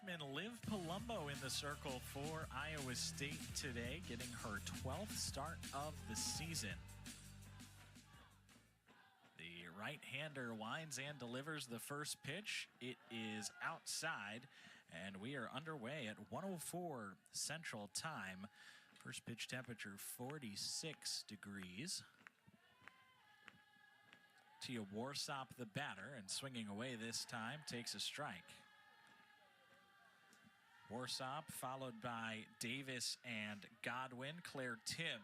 freshman Liv Palumbo in the circle for Iowa State today, getting her 12th start of the season. The right-hander winds and delivers the first pitch. It is outside, and we are underway at 1:04 Central Time. First pitch temperature 46 degrees. Tia Warsop, the batter, and swinging away this time, takes a strike. Warsop followed by Davis and Godwin. Claire Tim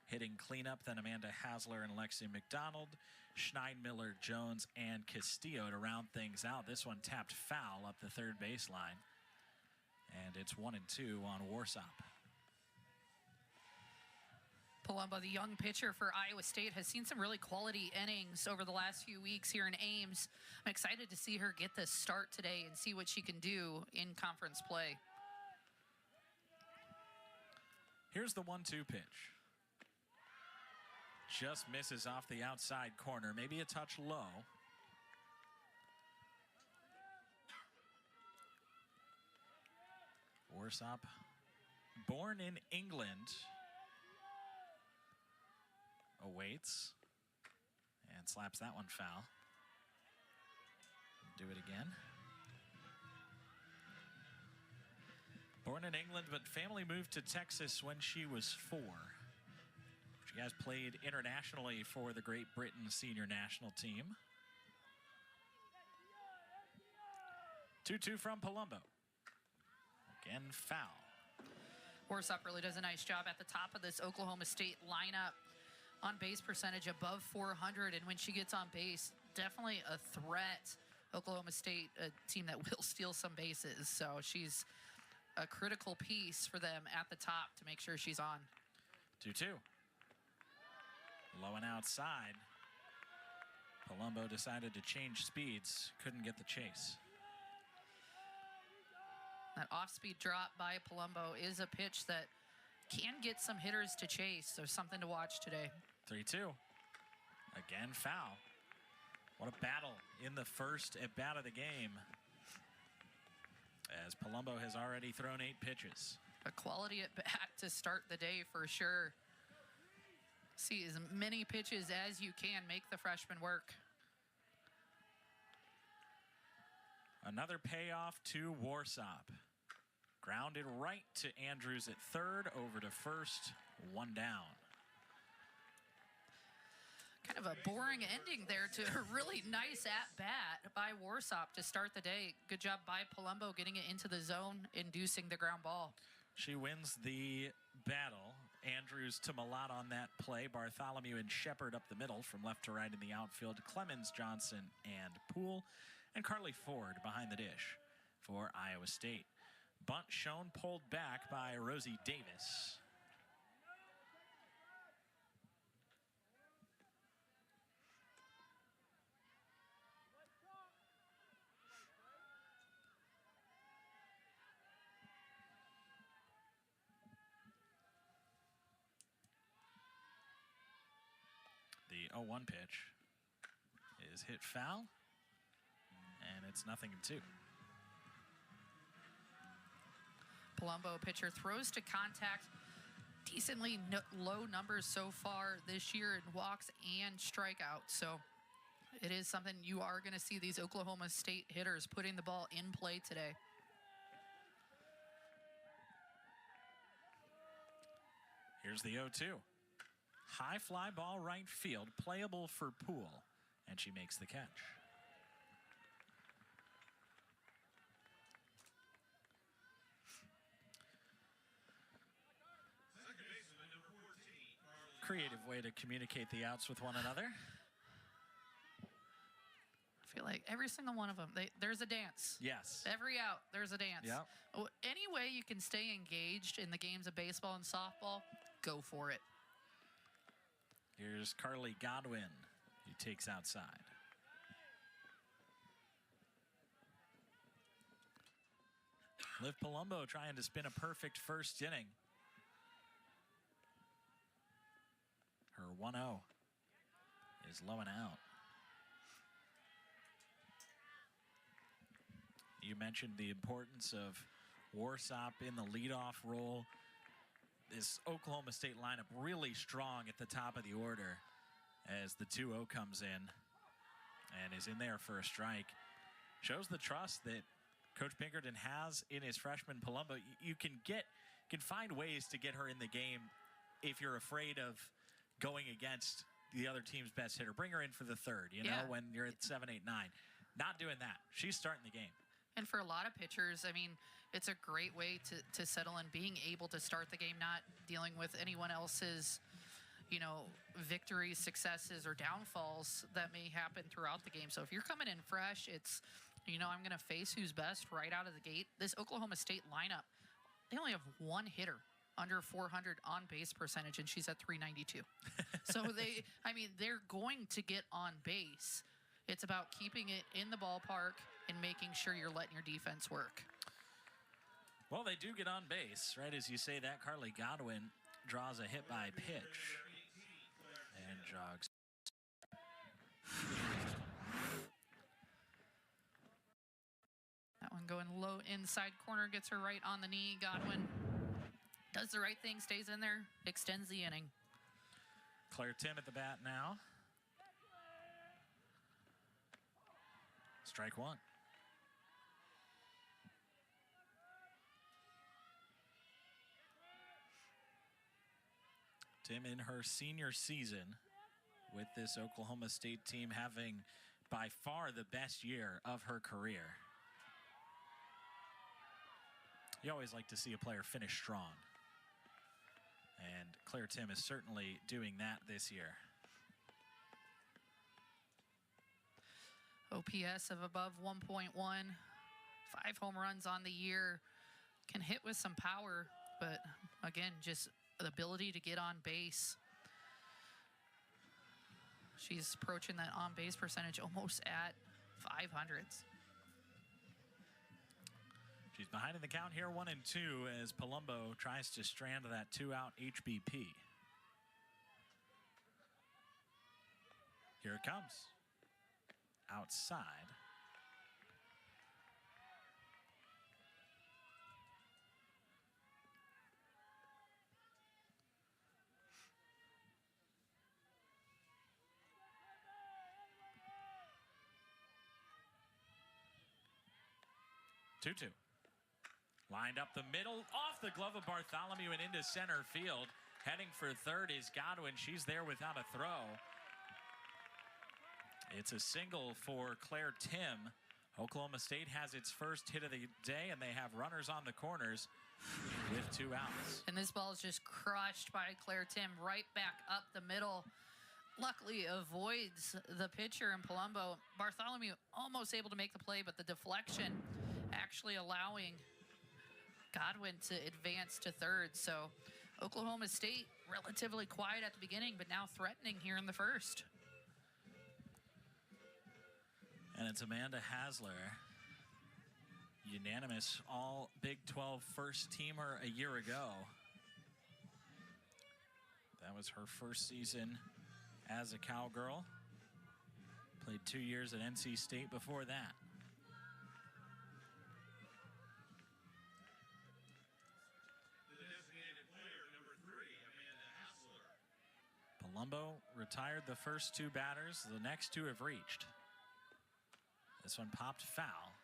hitting cleanup, then Amanda Hasler and Lexi McDonald, Schneidmiller, Jones, and Castillo to round things out. This one tapped foul up the third baseline, and it's 1-2 on Warsop. Palumbo, the young pitcher for Iowa State, has seen some really quality innings over the last few weeks here in Ames. I'm excited to see her get this start today and see what she can do in conference play. Here's the 1-2 pitch. Just misses off the outside corner, maybe a touch low. Warsop, born in England, awaits and slaps that one foul. Do it again. Born in England, but family moved to Texas when she was 4. She has played internationally for the Great Britain senior national team. 2-2 from Palumbo. Again, foul. Warsop really does a nice job at the top of this Oklahoma State lineup. On base percentage above 400, and when she gets on base, definitely a threat. Oklahoma State, a team that will steal some bases, so she's a critical piece for them at the top to make sure she's on. 2-2. Low and outside. Palumbo decided to change speeds, couldn't get the chase. That off-speed drop by Palumbo is a pitch that can get some hitters to chase, so something to watch today. 3-2. Again, foul. What a battle in the first at-bat of the game, as Palumbo has already thrown 8 pitches. A quality at-bat to start the day for sure. See as many pitches as you can, make the freshman work. Another payoff to Warsop. Grounded right to Andrews at third, over to first, 1 down. Kind of a boring ending there to a really nice at-bat by Warsop to start the day. Good job by Palumbo getting it into the zone, inducing the ground ball. She wins the battle. Andrews to Malott on that play. Bartholomew and Shepard up the middle from left to right in the outfield. Clemens, Johnson, and Poole. And Carly Ford behind the dish for Iowa State. Bunt shown, pulled back by Rosie Davis. The 0-1 pitch is hit foul, and it's 0-2. Palumbo, pitcher, throws to contact. Decently low numbers so far this year in walks and strikeouts. So it is something you are going to see these Oklahoma State hitters putting the ball in play today. Here's the 0-2. High fly ball right field, playable for Poole, and she makes the catch. Creative way to communicate the outs with one another. I feel like every single one of them, there's a dance. Yes. Every out, there's a dance. Yep. Any way you can stay engaged in the games of baseball and softball, go for it. Here's Carly Godwin, who takes outside. Liv Palumbo trying to spin a perfect first inning. Her 1-0 is low and out. you mentioned the importance of Warsop in the leadoff role. This Oklahoma State lineup really strong at the top of the order as the 2-0 comes in and is in there for a strike. Shows the trust that Coach Pinkerton has in his freshman Palumbo. You can find ways to get her in the game if you're afraid of going against the other team's best hitter. Bring her in for the third, you know, when you're at 7, 8, 9. Not doing that. She's starting the game. And for a lot of pitchers, I mean, it's a great way to settle in, being able to start the game, not dealing with anyone else's, you know, victories, successes, or downfalls that may happen throughout the game. So if you're coming in fresh, it's, you know, I'm going to face who's best right out of the gate. This Oklahoma State lineup, they only have one hitter under 400 on base percentage, and she's at 392. So they're going to get on base. It's about keeping it in the ballpark and making sure you're letting your defense work. Well, they do get on base, right? As you say that, Carly Godwin draws a hit by pitch and jogs. That one going low inside corner, gets her right on the knee. Godwin does the right thing, stays in there, extends the inning. Claire Tim at the bat now. Strike one. Tim in her senior season with this Oklahoma State team, having by far the best year of her career. You always like to see a player finish strong. And Claire Tim is certainly doing that this year. OPS of above 1.1, 5 home runs on the year, can hit with some power, but again, just the ability to get on base. She's approaching that on base percentage almost at 500s. She's behind in the count here, 1-2, as Palumbo tries to strand that 2-out HBP. Here it comes. Outside. Two-two. Lined up the middle, off the glove of Bartholomew and into center field. Heading for third is Godwin. She's there without a throw. It's a single for Claire Tim. Oklahoma State has its first hit of the day, and they have runners on the corners with 2 outs. And this ball is just crushed by Claire Tim right back up the middle. Luckily avoids the pitcher in Palumbo. Bartholomew almost able to make the play, but the deflection actually allowing Godwin to advance to third. So Oklahoma State relatively quiet at the beginning, but now threatening here in the first. And it's Amanda Hasler, unanimous all Big 12 first teamer a year ago. That was her first season as a Cowgirl. Played 2 years at NC State before that. Palumbo retired the first 2 batters. The next 2 have reached. This one popped foul.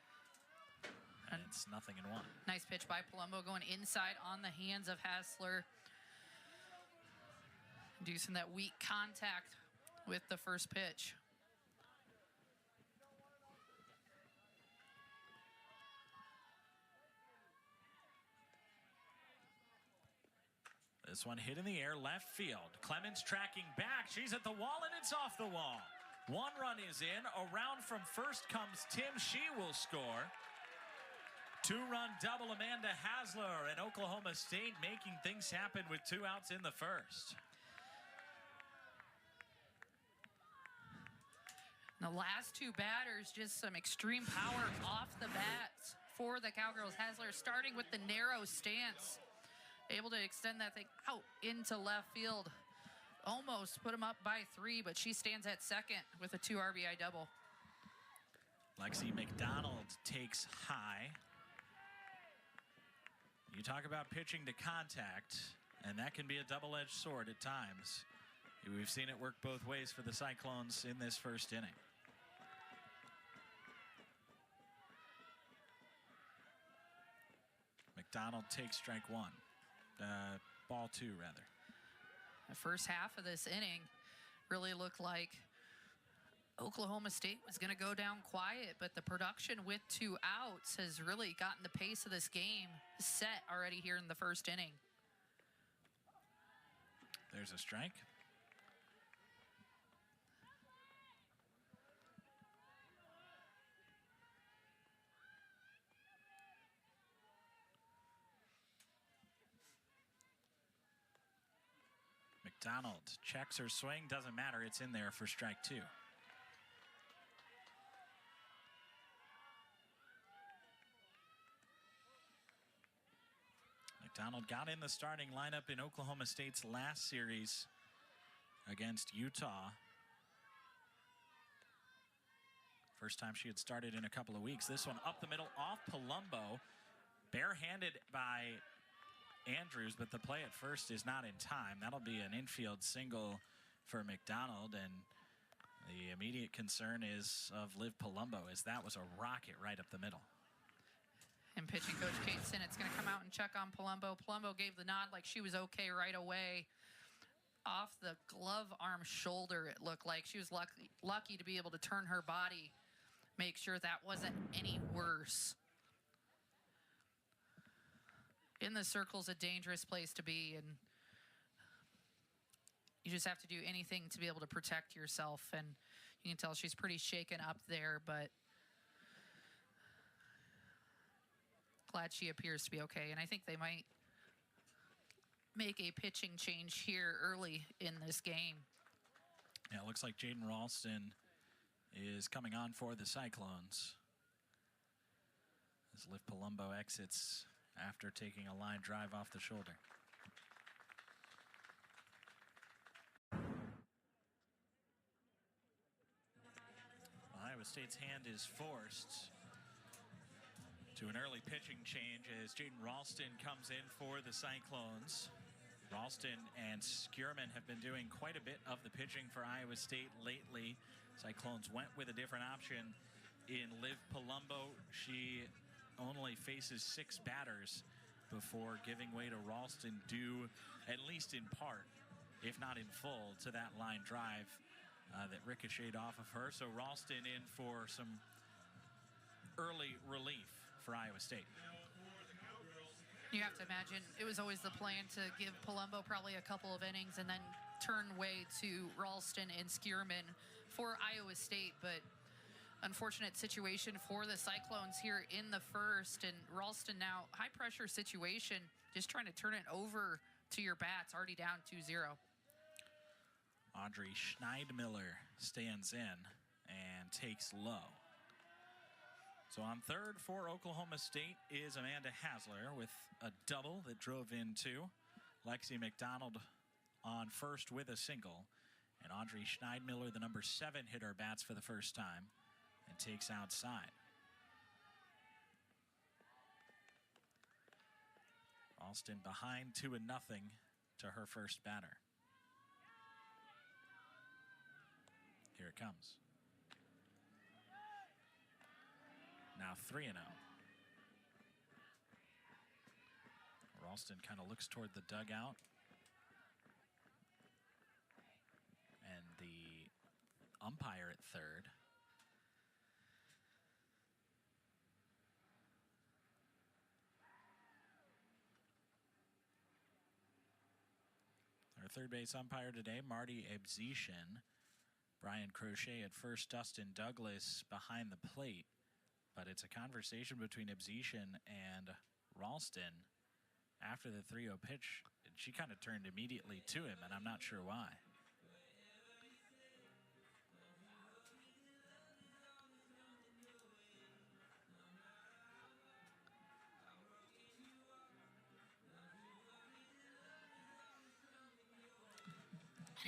And it's 0-1. Nice pitch by Palumbo going inside on the hands of Hasler. Inducing that weak contact with the first pitch. This one hit in the air, left field. Clemens tracking back. She's at the wall, and it's off the wall. 1 run is in. Around from first comes Tim. She will score. 2-run double, Amanda Hasler, and Oklahoma State making things happen with 2 outs in the first. The last 2 batters, just some extreme power off the bats for the Cowgirls. Hasler starting with the narrow stance. Able to extend that thing out into left field. Almost put him up by 3, but she stands at second with a 2 RBI double. Lexi McDonald takes high. You talk about pitching to contact, and that can be a double-edged sword at times. We've seen it work both ways for the Cyclones in this first inning. McDonald takes strike one. Ball two, rather. The first half of this inning really looked like Oklahoma State was going to go down quiet, but the production with 2 outs has really gotten the pace of this game set already here in the first inning. There's a strike. McDonald checks her swing, doesn't matter, it's in there for strike 2. McDonald got in the starting lineup in Oklahoma State's last series against Utah. First time she had started in a couple of weeks. This one up the middle off Palumbo. Barehanded by Andrews, but the play at first is not in time. That'll be an infield single for McDonald, and the immediate concern is of Liv Palumbo, as that was a rocket right up the middle. And pitching coach Kate Sinnett's going to come out and check on Palumbo. Palumbo gave the nod like she was okay right away. Off the glove arm shoulder, it looked like. She was lucky to be able to turn her body, make sure that wasn't any worse. In the circle's a dangerous place to be, and you just have to do anything to be able to protect yourself. And you can tell she's pretty shaken up there, but glad she appears to be okay. And I think they might make a pitching change here early in this game. Yeah, it looks like Jaden Ralston is coming on for the Cyclones as Liv Palumbo exits after taking a line drive off the shoulder. Iowa State's hand is forced to an early pitching change as Jaden Ralston comes in for the Cyclones. Ralston and Skierman have been doing quite a bit of the pitching for Iowa State lately. Cyclones went with a different option in Liv Palumbo. She only faces 6 batters before giving way to Ralston, due at least in part, if not in full, to that line drive that ricocheted off of her. So Ralston in for some early relief for Iowa State. You have to imagine it was always the plan to give Palumbo probably a couple of innings and then turn way to Ralston and Skierman for Iowa State, but unfortunate situation for the Cyclones here in the first. And Ralston now, high pressure situation, just trying to turn it over to your bats, already down 2-0. Audrey Schneidmiller stands in and takes low. So on third for Oklahoma State is Amanda Hasler with a double that drove in 2. Lexi McDonald on first with a single. And Audrey Schneidmiller, the number 7 hitter, bats for the first time and takes outside. Ralston behind 2-0 to her first batter. Here it comes. Now 3-0. Ralston kind of looks toward the dugout. And the umpire at third. Our third base umpire today, Marty Ebzetian. Brian Crochet at first, Dustin Douglas behind the plate. But it's a conversation between Ebzetian and Ralston after the 3-0 pitch. And she kind of turned immediately to him, and I'm not sure why.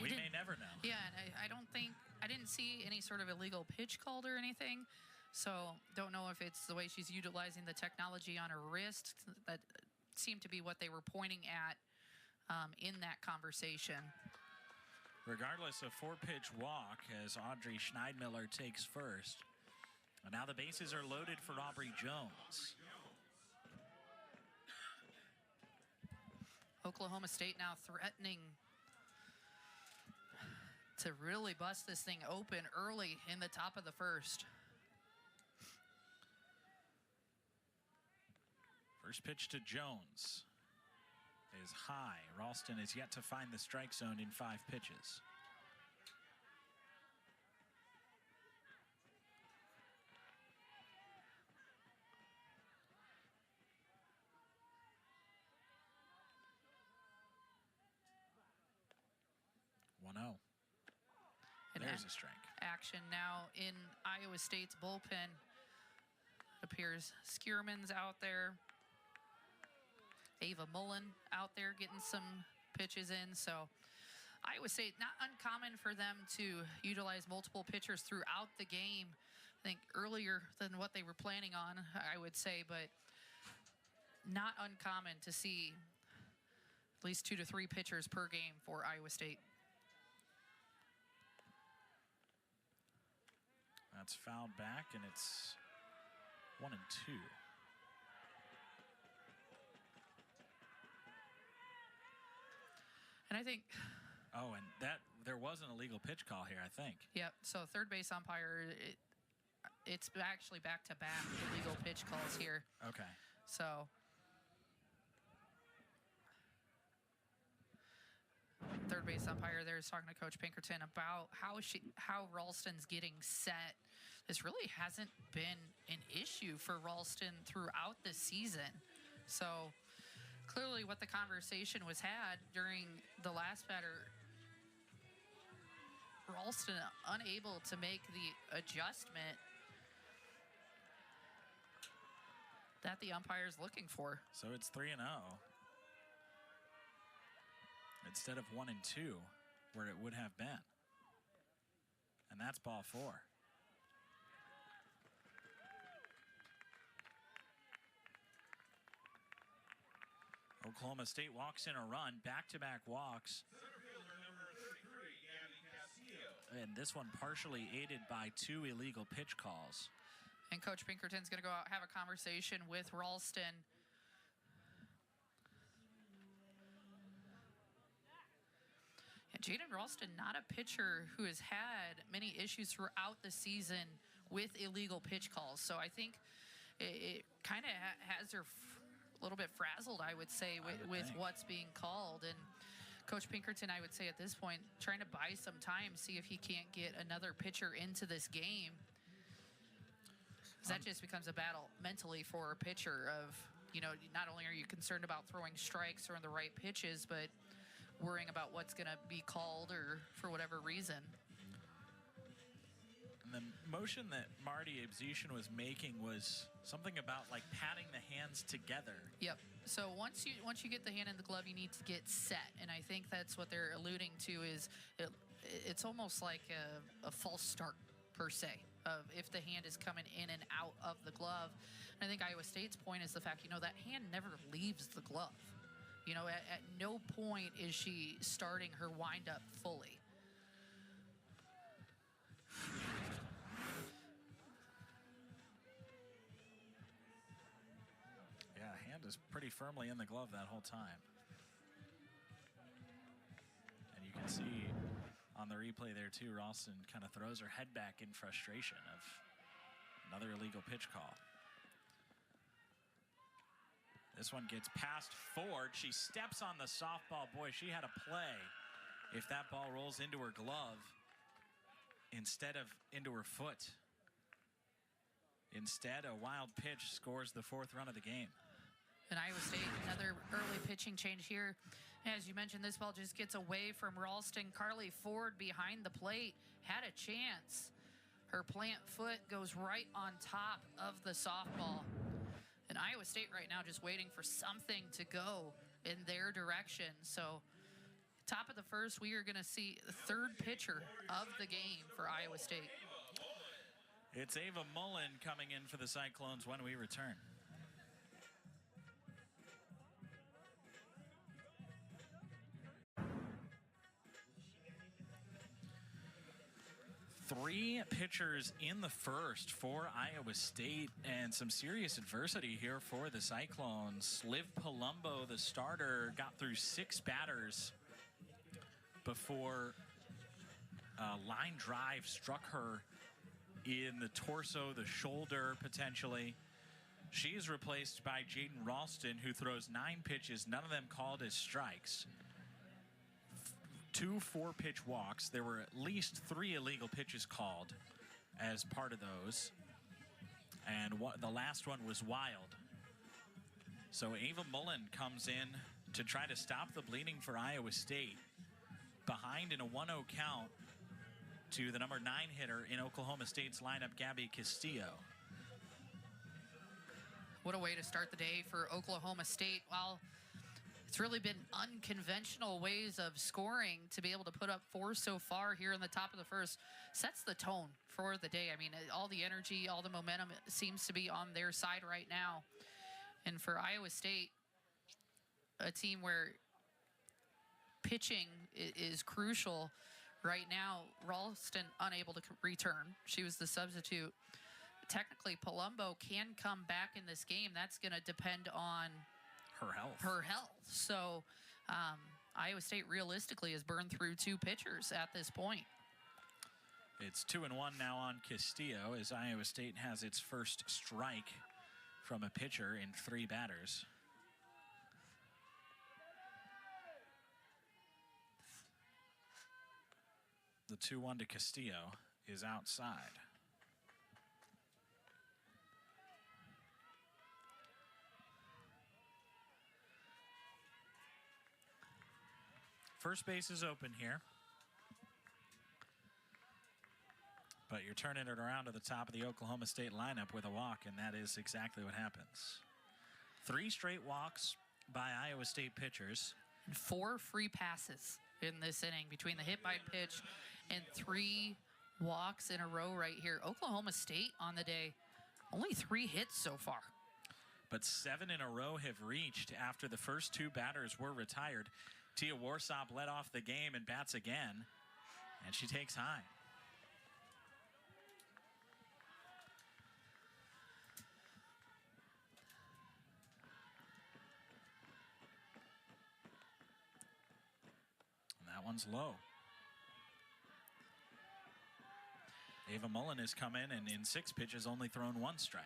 We may never know. Yeah, and I didn't see any sort of illegal pitch called or anything. So don't know if it's the way she's utilizing the technology on her wrist. That seemed to be what they were pointing at in that conversation. Regardless of 4-pitch walk as Audrey Schneidmiller takes first. And now the bases are loaded for Aubrey Jones. Oklahoma State now threatening to really bust this thing open early in the top of the first. First pitch to Jones is high. Ralston is yet to find the strike zone in 5 pitches. And there's a strike. Action now in Iowa State's bullpen. Appears Skierman's out there. Ava Mullen out there getting some pitches in. So Iowa State, not uncommon for them to utilize multiple pitchers throughout the game. I think earlier than what they were planning on, I would say, but not uncommon to see at least 2 to 3 pitchers per game for Iowa State. That's fouled back, and it's 1-2. And I think... Oh, and there was an illegal pitch call here, I think. Yep, so third base umpire, it's actually back-to-back illegal pitch calls here. Okay. So... third base umpire there is talking to Coach Pinkerton about how Ralston's getting set. This really hasn't been an issue for Ralston throughout the season. So clearly what the conversation was had during the last batter, Ralston unable to make the adjustment that the umpire is looking for. So it's 3-0. Instead of 1-2, where it would have been. And that's ball 4. Oklahoma State walks in a run, back-to-back walks. And this one partially aided by 2 illegal pitch calls. And Coach Pinkerton's going to go out and have a conversation with Ralston. Jaden Ralston, not a pitcher who has had many issues throughout the season with illegal pitch calls. So I think it kind of has her a little bit frazzled, I would say, with what's being called. And Coach Pinkerton, I would say at this point, trying to buy some time, see if he can't get another pitcher into this game. Because that just becomes a battle mentally for a pitcher of, not only are you concerned about throwing strikes or in the right pitches, but worrying about what's going to be called or for whatever reason. And the motion that Marty Abzetian was making was something about like patting the hands together. Yep. So once you get the hand in the glove, you need to get set, and I think that's what they're alluding to. Is it's almost like a false start per se of if the hand is coming in and out of the glove. And I think Iowa State's point is the fact that hand never leaves the glove. At no point is she starting her windup fully. Yeah, hand is pretty firmly in the glove that whole time. And you can see on the replay there too, Ralston kind of throws her head back in frustration of another illegal pitch call. This one gets passed forward. She steps on the softball. Boy, she had a play if that ball rolls into her glove instead of into her foot. Instead, a wild pitch scores the 4th run of the game. And Iowa State, another early pitching change here. As you mentioned, this ball just gets away from Ralston. Carly Ford behind the plate had a chance. Her plant foot goes right on top of the softball. And Iowa State right now just waiting for something to go in their direction. So top of the first, we are going to see the 3rd pitcher of the game for Iowa State. It's Ava Mullen coming in for the Cyclones when we return. Three pitchers in the first for Iowa State, and some serious adversity here for the Cyclones. Liv Palumbo, the starter, got through 6 batters before a line drive struck her in the torso, the shoulder, potentially. She is replaced by Jaden Ralston, who throws 9 pitches, none of them called as strikes. 2 4-pitch walks. There were at least 3 illegal pitches called as part of those. And the last one was wild. So Ava Mullen comes in to try to stop the bleeding for Iowa State. Behind in a 1-0 count to the number 9 hitter in Oklahoma State's lineup, Gabby Castillo. What a way to start the day for Oklahoma State. While it's really been unconventional ways of scoring, to be able to put up 4 so far here in the top of the first sets the tone for the day. I mean, all the energy, all the momentum seems to be on their side right now. And for Iowa State, a team where pitching is crucial right now, Ralston unable to return. She was the substitute. Technically, Palumbo can come back in this game. That's going to depend on her health. So Iowa State realistically has burned through 2 pitchers at this point. It's 2-1 now on Castillo, as Iowa State has its first strike from a pitcher in 3 batters. The 2-1 to Castillo is outside. First base is open here. But you're turning it around to the top of the Oklahoma State lineup with a walk, and that is exactly what happens. 3 straight walks by Iowa State pitchers. And 4 free passes in this inning between the hit by pitch and 3 walks in a row right here. Oklahoma State on the day, only 3 hits so far. But 7 in a row have reached after the first 2 batters were retired. Tia Warsop led off the game and bats again, and she takes high. And that one's low. Ava Mullen has come in and in 6 pitches only thrown 1 strike.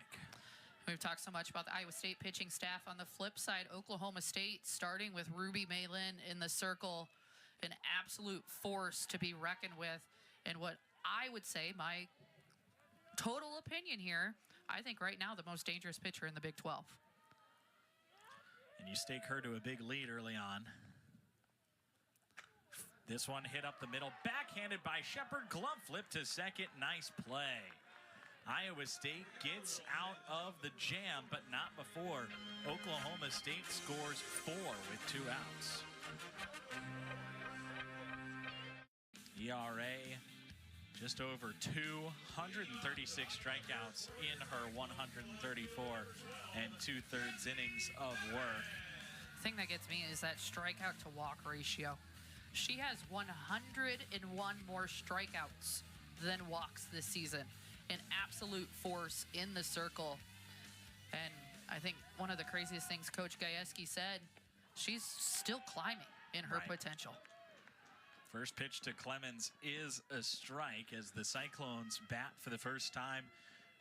We've talked so much about the Iowa State pitching staff. On the flip side, Oklahoma State, starting with Ruby Malin in the circle, an absolute force to be reckoned with. And what I would say, my total opinion here, I think right now the most dangerous pitcher in the Big 12. And you stake her to a big lead early on. This one hit up the middle, backhanded by Shepard, glove flip to second, nice play. Iowa State gets out of the jam, but not before Oklahoma State scores 4 with 2 outs. ERA just over 236 strikeouts in her 134 2/3 innings of work. The thing that gets me is that strikeout to walk ratio. She has 101 more strikeouts than walks this season. An absolute force in the circle. And I think one of the craziest things Coach Gajewski said, she's still climbing in her potential. First pitch to Clemens is a strike as the Cyclones bat for the first time,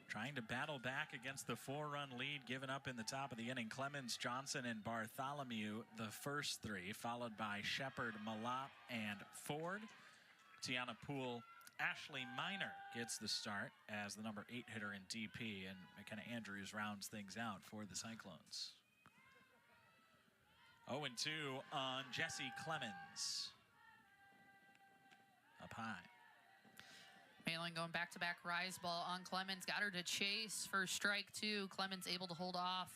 trying to battle back against the 4-run lead given up in the top of the inning. Clemens, Johnson, and Bartholomew, the first 3, followed by Shepard, Malott, and Ford. Tiana Poole, Ashley Miner gets the start as the number 8 hitter in DP, and McKenna Andrews rounds things out for the Cyclones. 0-2 on Jesse Clemens. Up high. Malin going back-to-back rise ball on Clemens. Got her to chase for strike 2. Clemens able to hold off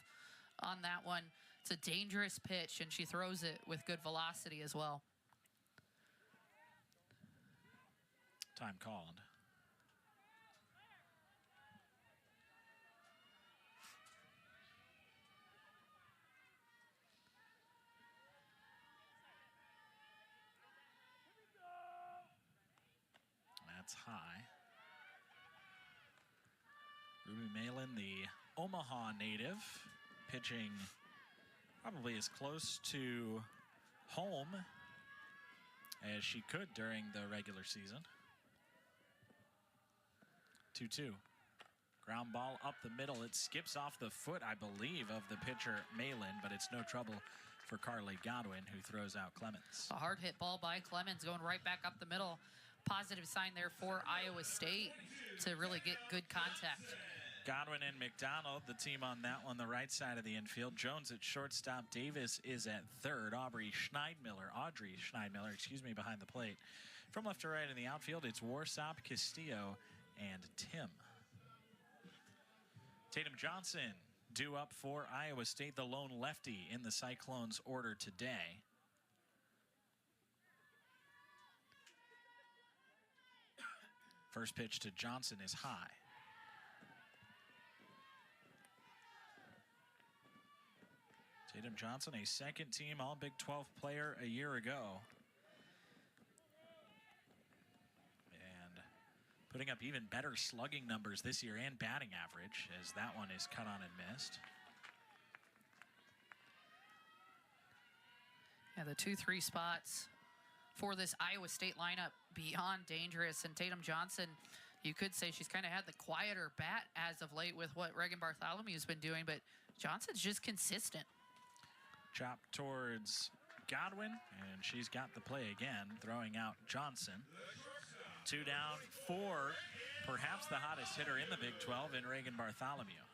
on that one. It's a dangerous pitch, and she throws it with good velocity as well. Time called. That's high. Ruby Malin, the Omaha native, pitching probably as close to home as she could during the regular season. 2-2. Ground ball up the middle. It skips off the foot, I believe, of the pitcher Malin, but it's no trouble for Carly Godwin, who throws out Clemens. A hard hit ball by Clemens going right back up the middle. Positive sign there for Iowa State to really get good contact. Godwin and McDonald, the team on that one, the right side of the infield. Jones at shortstop. Davis is at third. Audrey Schneidmiller, behind the plate. From left to right in the outfield, it's Warsop, Castillo, and Tim. Tatum Johnson due up for Iowa State, the lone lefty in the Cyclones order today. First pitch to Johnson is high. Tatum Johnson, a second-team All-Big 12 player a year ago. And putting up even better slugging numbers this year and batting average, as that one is cut on and missed. Yeah, the 2-3 spots for this Iowa State lineup beyond dangerous. And Tatum Johnson, you could say she's kind of had the quieter bat as of late with what Reagan Bartholomew's been doing, but Johnson's just consistent. Chop towards Godwin, and she's got the play again, throwing out Johnson. 2 down for perhaps the hottest hitter in the Big 12 in Reagan Bartholomew.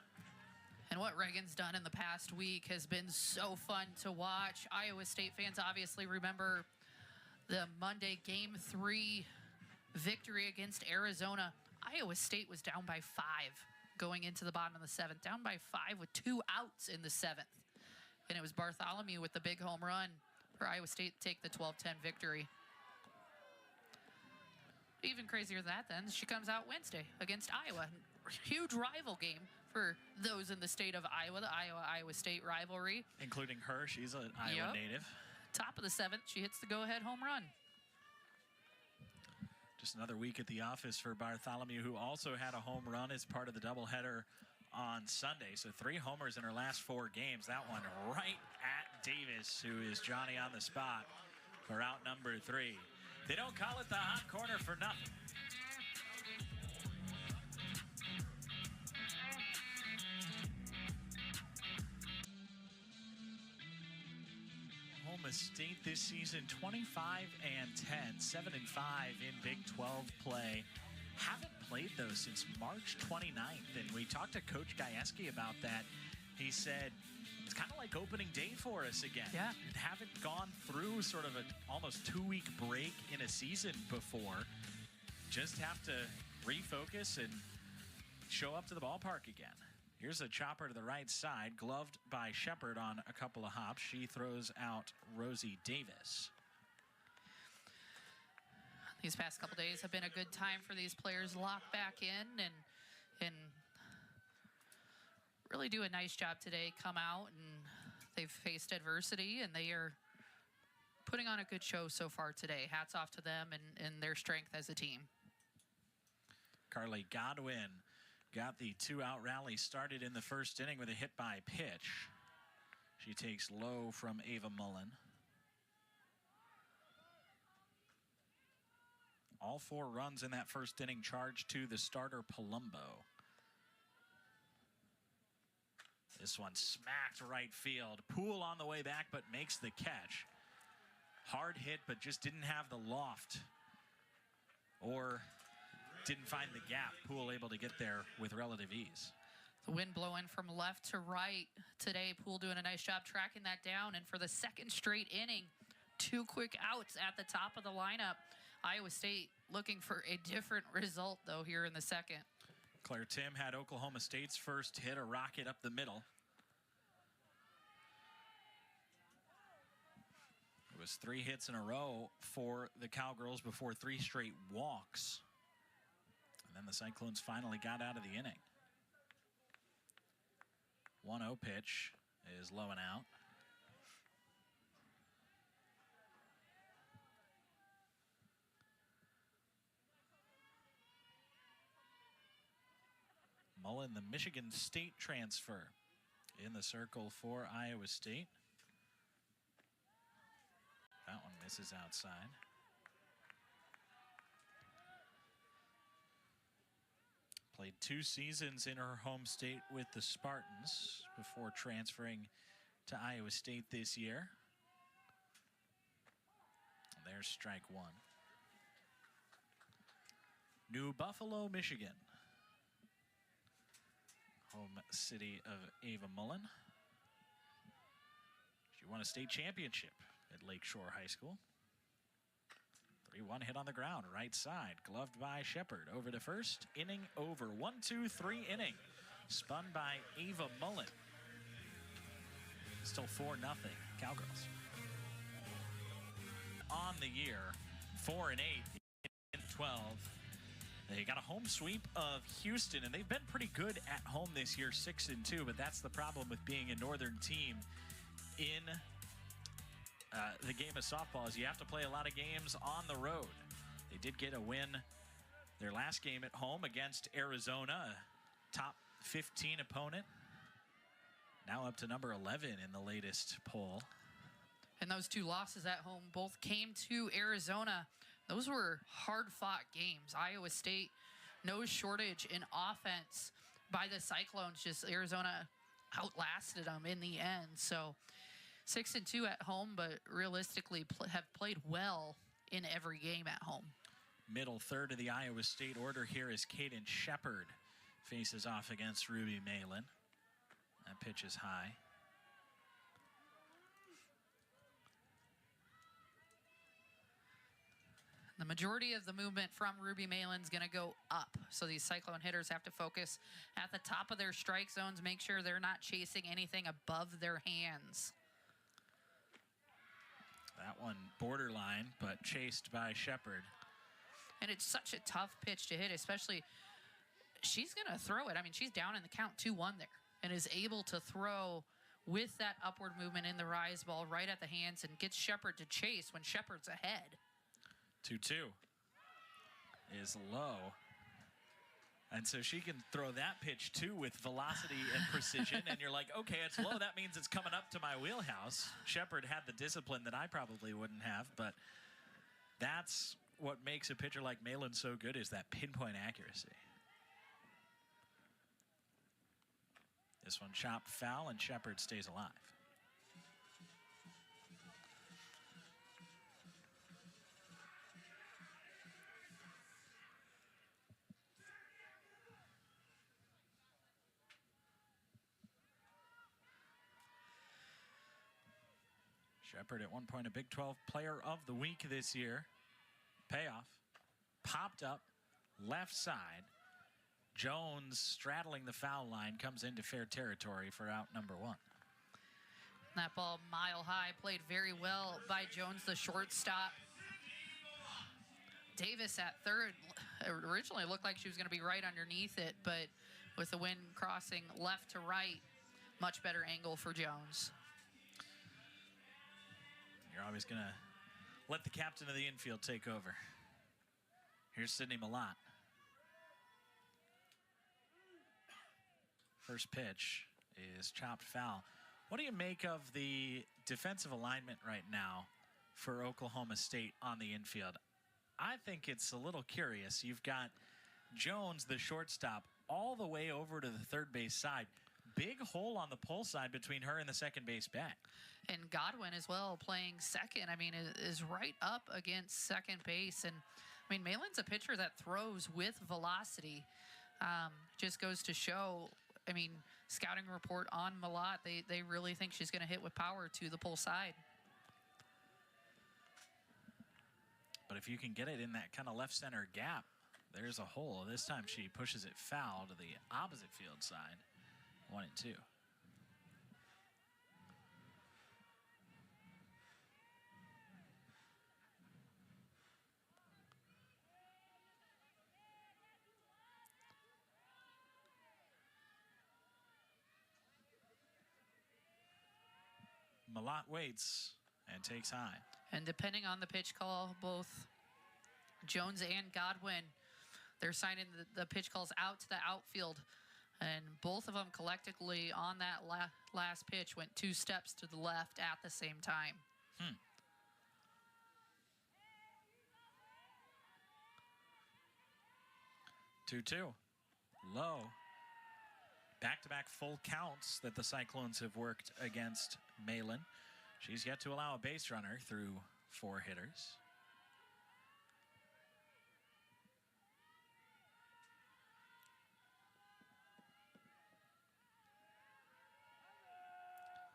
And what Reagan's done in the past week has been so fun to watch. Iowa State fans obviously remember the Monday Game 3 victory against Arizona. Iowa State was down by 5 going into the bottom of the 7th, down by 5 with 2 outs in the 7th. And it was Bartholomew with the big home run for Iowa State to take the 12-10 victory. Even crazier than that, then, she comes out Wednesday against Iowa. Huge rival game for those in the state of Iowa, the Iowa-Iowa State rivalry. Including her, she's an Iowa native. Top of the 7th, she hits the go-ahead home run. Just another week at the office for Bartholomew, who also had a home run as part of the doubleheader on Sunday. So 3 homers in her last 4 games. That one right at Davis, who is Johnny on the spot for out number 3. They don't call it the hot corner for nothing. Oklahoma State this season 25-10, 7-5 in Big 12 play. Haven't played though since March 29th, and we talked to Coach Gajewski about that. He said it's kind of like opening day for us again. Yeah. We haven't gone through sort of an almost 2-week break in a season before. Just have to refocus and show up to the ballpark again. Here's a chopper to the right side, gloved by Shepard on a couple of hops. She throws out Rosie Davis. These past couple days have been a good time for these players to lock back in and really do a nice job today. Come out and they've faced adversity and they are putting on a good show so far today. Hats off to them and their strength as a team. Carly Godwin got the 2-out rally started in the first inning with a hit by pitch. She takes low from Ava Mullen. All 4 runs in that first inning charged to the starter Palumbo. This one smacked right field. Poole on the way back, but makes the catch. Hard hit, but just didn't have the loft or didn't find the gap. Poole able to get there with relative ease. The wind blowing from left to right today. Poole doing a nice job tracking that down. And for the second straight inning, 2 quick outs at the top of the lineup. Iowa State looking for a different result, though, here in the second. Claire Tim had Oklahoma State's first hit, a rocket up the middle. It was 3 hits in a row for the Cowgirls before 3 straight walks. And then the Cyclones finally got out of the inning. 1-0 pitch is low and out. Mullen, the Michigan State transfer, in the circle for Iowa State. That one misses outside. Played 2 seasons in her home state with the Spartans before transferring to Iowa State this year. There's strike 1. New Buffalo, Michigan. Home city of Ava Mullen. She won a state championship at Lakeshore High School. 3-1 hit on the ground, right side, gloved by Shepard. Over to first, inning over. 1-2-3 inning, spun by Ava Mullen. Still 4-0, Cowgirls. On the year, 4-8 in 12. They got a home sweep of Houston, and they've been pretty good at home this year, 6-2. But that's the problem with being a northern team in the game of softball, is you have to play a lot of games on the road. They did get a win their last game at home against Arizona, a top 15 opponent. Now up to number 11 in the latest poll. And those 2 losses at home both came to Arizona. Those were hard-fought games. Iowa State, no shortage in offense by the Cyclones. Just Arizona outlasted them in the end. So 6-2 at home, but realistically have played well in every game at home. Middle third of the Iowa State order here is Caden Shepard. Faces off against Ruby Malin. That pitch is high. The majority of the movement from Ruby Malin is going to go up. So these Cyclone hitters have to focus at the top of their strike zones, make sure they're not chasing anything above their hands. That one borderline, but chased by Shepard. And it's such a tough pitch to hit, especially she's going to throw it. I mean, she's down in the count 2-1 there and is able to throw with that upward movement in the rise ball right at the hands and gets Shepard to chase when Shepard's ahead. 2-2 is low. And so she can throw that pitch too with velocity and precision. And you're like, okay, it's low. That means it's coming up to my wheelhouse. Shepard had the discipline that I probably wouldn't have, but that's what makes a pitcher like Malin so good, is that pinpoint accuracy. This one chopped foul, and Shepard stays alive. Shepard at one point a Big 12 Player of the Week this year. Payoff. Popped up, left side. Jones straddling the foul line comes into fair territory for out number 1. That ball mile high, played very well by Jones, the shortstop. Davis at third. It originally looked like she was going to be right underneath it, but with the wind crossing left to right, much better angle for Jones. You're always going to let the captain of the infield take over. Here's Sydney Malott. First pitch is chopped foul. What do you make of the defensive alignment right now for Oklahoma State on the infield? I think it's a little curious. You've got Jones, the shortstop, all the way over to the third base side. Big hole on the pull side between her and the second base bat. And Godwin as well playing second. I mean, is right up against second base. And I mean, Malin's a pitcher that throws with velocity. Just goes to show, I mean, scouting report on Malott, they really think she's going to hit with power to the pull side. But if you can get it in that kind of left center gap, there's a hole. This time she pushes it foul to the opposite field side. 1-2. Malott waits and takes high. And depending on the pitch call, both Jones and Godwin, they're signing the pitch calls out to the outfield. And both of them collectively on that last pitch went 2 steps to the left at the same time. 2-2. Low. Back-to-back full counts that the Cyclones have worked against Malin. She's yet to allow a base runner through 4 hitters.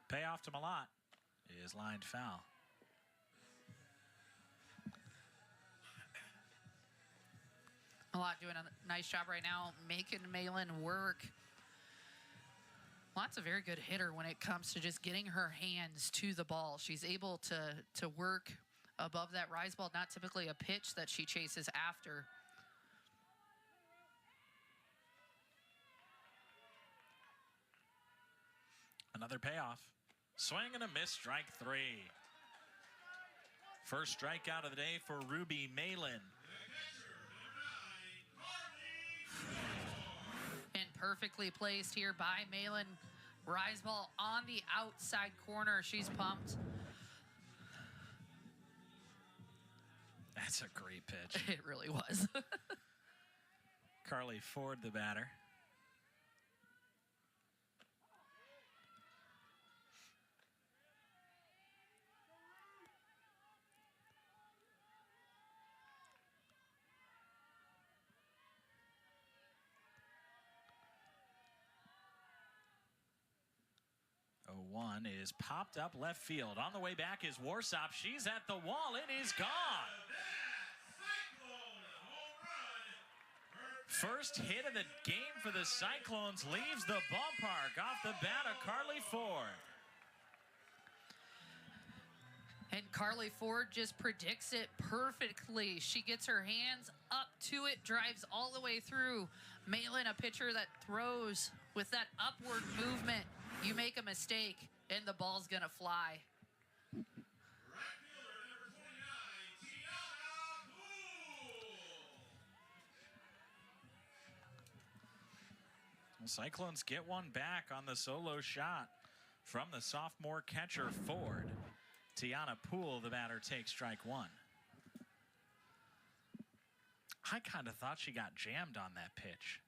Payoff to Malott is lined foul. Malott doing a nice job right now making Malin work. Lott's a very good hitter when it comes to just getting her hands to the ball. She's able to work above that rise ball, not typically a pitch that she chases after. Another payoff. Swing and a miss, strike 3. First strikeout of the day for Ruby Malin. And perfectly placed here by Malin. Rise ball on the outside corner. She's pumped. That's a great pitch. It really was. Carly Ford, the batter. One is popped up left field. On the way back is Warsop. She's at the wall. It is gone. First hit of the game for the Cyclones leaves the ballpark off the bat of Carly Ford. And Carly Ford just predicts it perfectly. She gets her hands up to it, drives all the way through. Malin, a pitcher that throws with that upward movement. You make a mistake, and the ball's going to fly. The Cyclones get one back on the solo shot from the sophomore catcher Ford. Tiana Poole, the batter, takes strike 1. I kind of thought she got jammed on that pitch.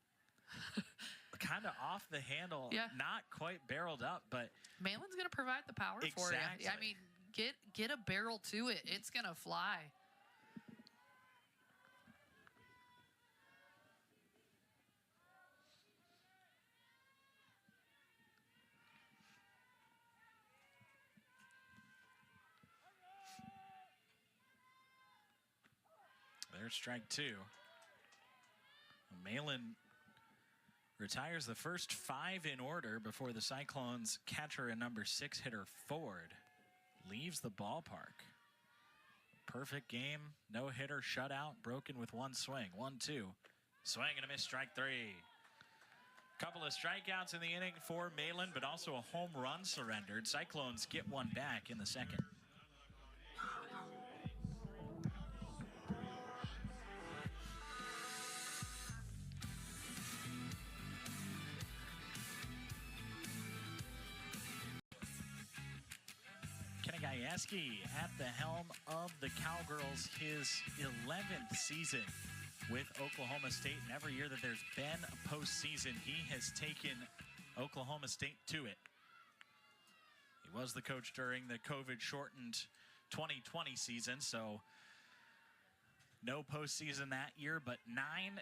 Kind of off the handle, yeah. Not quite barreled up, but Malin's going to provide the power for you. I mean, get a barrel to it. It's going to fly. There's strike 2. Malin retires the first 5 in order before the Cyclones catcher and number 6 hitter Ford leaves the ballpark. Perfect game, no hitter, shutout, broken with 1 swing. 1-2. Swing and a miss, strike 3. Couple of strikeouts in the inning for Malin, but also a home run surrendered. Cyclones get one back in the second. Gajewski at the helm of the Cowgirls, his 11th season with Oklahoma State. And every year that there's been a postseason, he has taken Oklahoma State to it. He was the coach during the COVID-shortened 2020 season, so no postseason that year, but 9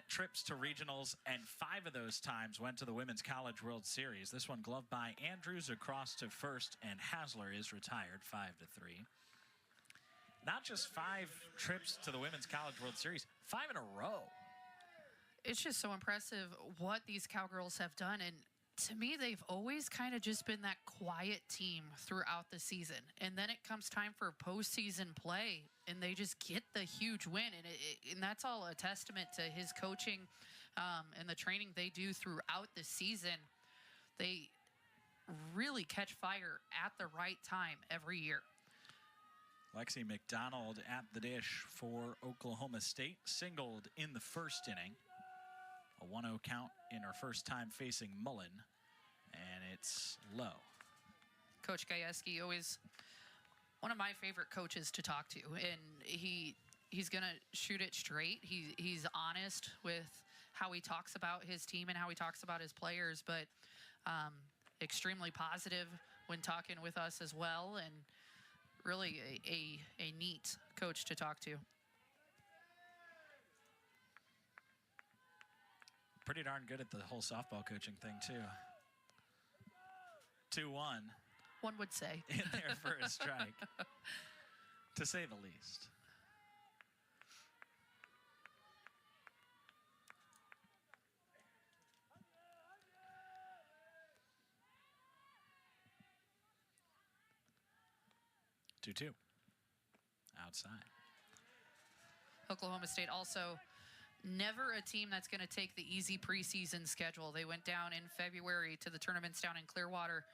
trips to regionals, and 5 of those times went to the Women's College World Series. This one gloved by Andrews across to first, and Hasler is retired 5-3. Not just 5 trips to the Women's College World Series, 5 in a row. It's just so impressive what these Cowgirls have done, and to me, they've always kind of just been that quiet team throughout the season. And then it comes time for postseason play, and they just get the huge win. And that's all a testament to his coaching and the training they do throughout the season. They really catch fire at the right time every year. Lexi McDonald at the dish for Oklahoma State, singled in the first inning. A 1-0 count in her first time facing Mullen, and it's low. Coach Gajewski, always one of my favorite coaches to talk to, and he's going to shoot it straight. He's honest with how he talks about his team and how he talks about his players, but extremely positive when talking with us as well, and really a neat coach to talk to. Pretty darn good at the whole softball coaching thing, too. 2-1. One would say. In there for a strike, to say the least. Two outside. Oklahoma State also never a team that's going to take the easy preseason schedule. They went down in February to the tournaments down in Clearwater,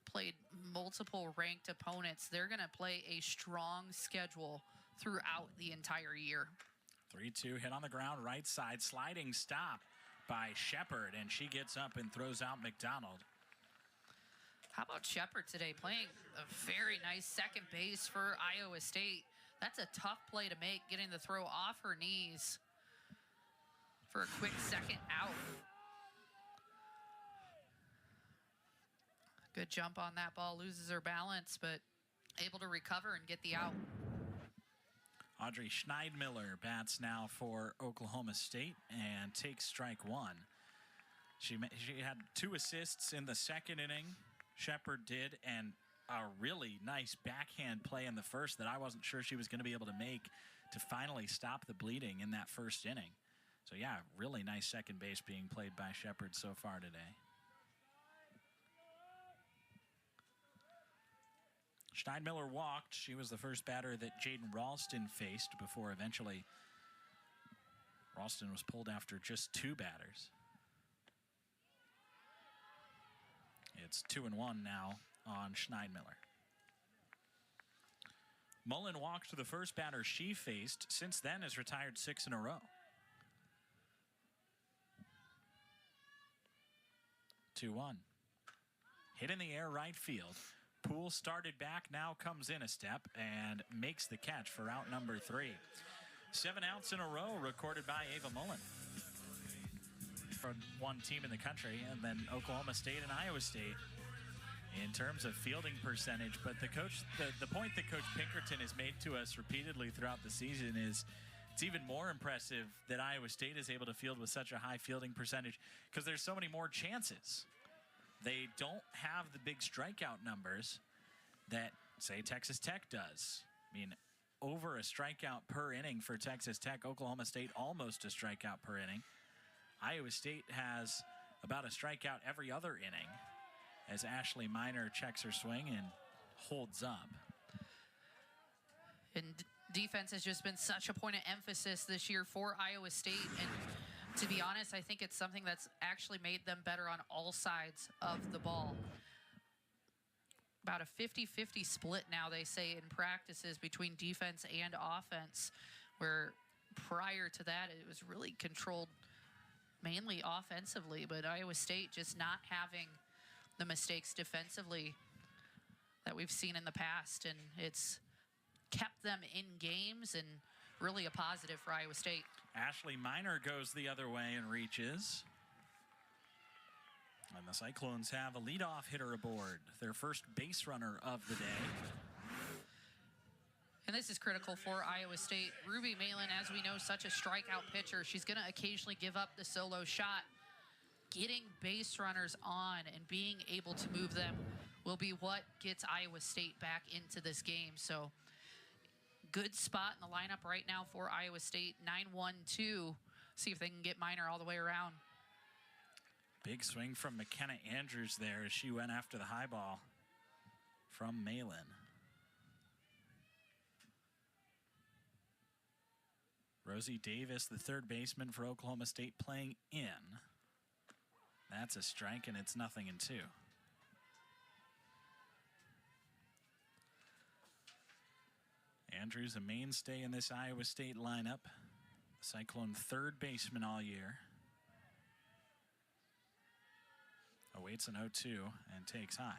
played multiple ranked opponents. They're going to play a strong schedule throughout the entire year. 3-2 hit on the ground, right side, sliding stop by Shepard, and she gets up and throws out McDonald. How about Shepard today playing a very nice second base for Iowa State? That's a tough play to make, getting the throw off her knees for a quick second out. Good jump on that ball, loses her balance, but able to recover and get the out. Audrey Schneidmiller bats now for Oklahoma State and takes strike one. She had 2 assists in the second inning. Shepard did, and a really nice backhand play in the first that I wasn't sure she was going to be able to make to finally stop the bleeding in that first inning. So yeah, really nice second base being played by Shepard so far today. Schneidmiller walked. She was the first batter that Jaden Ralston faced before eventually Ralston was pulled after just 2 batters. It's 2-1 now on Schneidmiller. Mullen walked to the first batter she faced. Since then has retired 6 in a row. 2-1. Hit in the air right field. Poole started back, now comes in a step and makes the catch for out number 3. 7 outs in a row recorded by Ava Mullen. For one team in the country, and then Oklahoma State and Iowa State in terms of fielding percentage. But the point that Coach Pinkerton has made to us repeatedly throughout the season is it's even more impressive that Iowa State is able to field with such a high fielding percentage because there's so many more chances. They don't have the big strikeout numbers that, say, Texas Tech does. I mean, over a strikeout per inning for Texas Tech. Oklahoma State almost a strikeout per inning. Iowa State has about a strikeout every other inning as Ashley Miner checks her swing and holds up. And defense has just been such a point of emphasis this year for Iowa State. And to be honest, I think it's something that's actually made them better on all sides of the ball. About a 50-50 split now, they say, in practices between defense and offense, where prior to that, it was really controlled mainly offensively, but Iowa State just not having the mistakes defensively that we've seen in the past, and it's kept them in games and really a positive for Iowa State. Ashley Miner goes the other way and reaches. And the Cyclones have a leadoff hitter aboard, their first base runner of the day. And this is critical for Iowa State. Ruby Malin, as we know, such a strikeout pitcher. She's going to occasionally give up the solo shot. Getting base runners on and being able to move them will be what gets Iowa State back into this game. So good spot in the lineup right now for Iowa State. 9-1-2. See if they can get Miner all the way around. Big swing from McKenna Andrews there as she went after the high ball from Malin. Rosie Davis, the third baseman for Oklahoma State, playing in. That's a strike, and it's 0-2. Andrews, a mainstay in this Iowa State lineup. Cyclone third baseman all year. Awaits an 0-2 and takes high.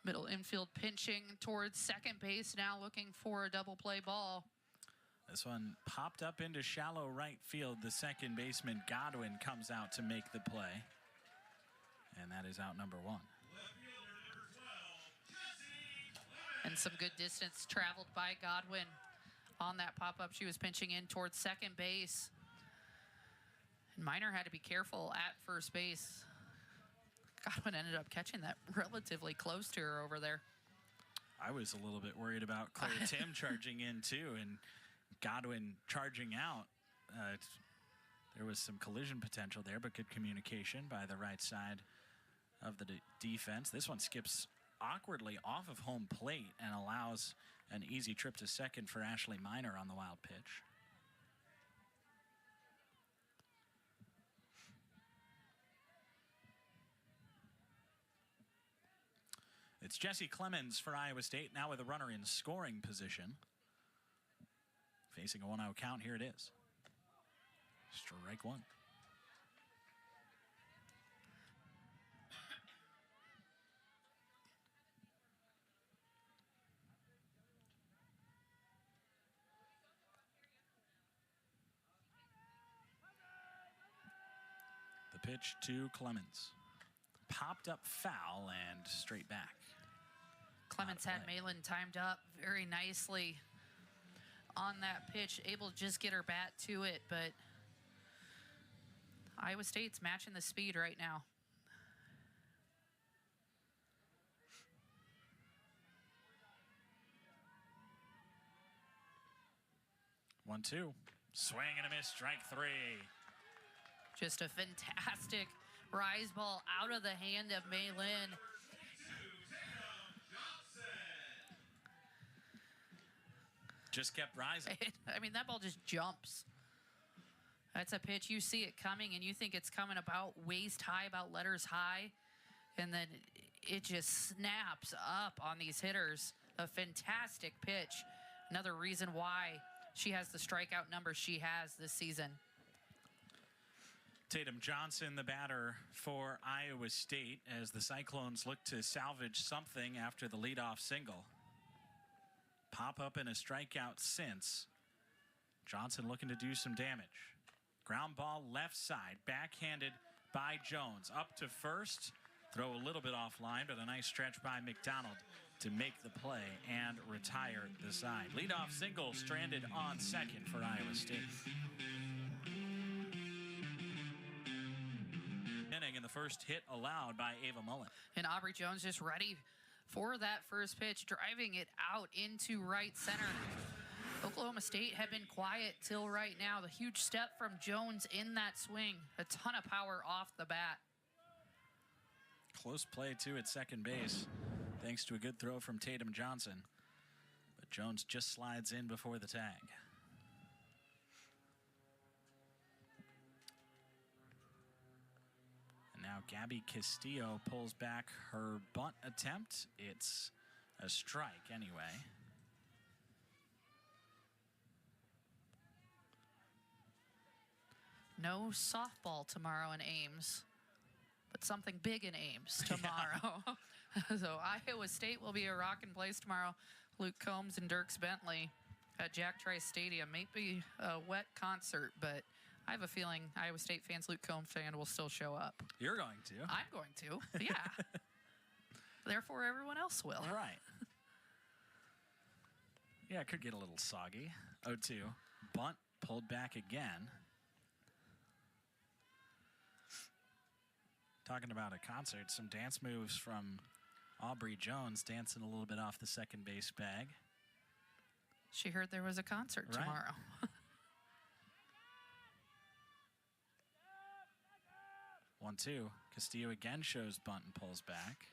Middle infield pinching towards second base, now looking for a double play ball. This one popped up into shallow right field. The second baseman, Godwin, comes out to make the play. And that is out number 1. And some good distance traveled by Godwin on that pop-up. She was pinching in towards second base. And Miner had to be careful at first base. Godwin ended up catching that relatively close to her over there. I was a little bit worried about Claire Tim charging in too, and Godwin charging out. There was some collision potential there, but good communication by the right side of the defense. This one skips awkwardly off of home plate and allows an easy trip to second for Ashley Miner on the wild pitch. It's Jesse Clemens for Iowa State, now with a runner in scoring position. Facing a 1-0 count, here it is. Strike 1. The pitch to Clemens. Popped up foul and straight back. Clemens had Malin timed up very nicely on that pitch, able to just get her bat to it, but Iowa State's matching the speed right now. One, two. Swing and a miss, strike 3. Just a fantastic rise ball out of the hand of Malin. Just kept rising. I mean, that ball just jumps. That's a pitch. You see it coming, and you think it's coming about waist high, about letters high, and then it just snaps up on these hitters. A fantastic pitch. Another reason why she has the strikeout number she has this season. Tatum Johnson, the batter for Iowa State, as the Cyclones look to salvage something after the leadoff single. Pop up and a strikeout since. Johnson looking to do some damage. Ground ball left side, backhanded by Jones. Up to first, throw a little bit offline, but a nice stretch by McDonald to make the play and retire the side. Leadoff single stranded on second for Iowa State. Inning in the first hit allowed by Ava Mullen. And Aubrey Jones just ready for that first pitch, driving it out into right center. Oklahoma State had been quiet till right now. The huge step from Jones in that swing. A ton of power off the bat. Close play, too, at second base, thanks to a good throw from Tatum Johnson. But Jones just slides in before the tag. And now Gabby Castillo pulls back her bunt attempt. It's a strike anyway. No softball tomorrow in Ames, but something big in Ames tomorrow. Yeah. So Iowa State will be a rocking place tomorrow. Luke Combs and Dirks Bentley at Jack Trice Stadium. May be a wet concert, but I have a feeling Iowa State fans, Luke Combs fan, will still show up. You're going to. I'm going to, yeah. Therefore, everyone else will. Right. Yeah, it could get a little soggy. 0-2. Bunt pulled back again. Talking about a concert, some dance moves from Aubrey Jones, dancing a little bit off the second base bag. She heard there was a concert tomorrow. 1-2. Castillo again shows bunt and pulls back.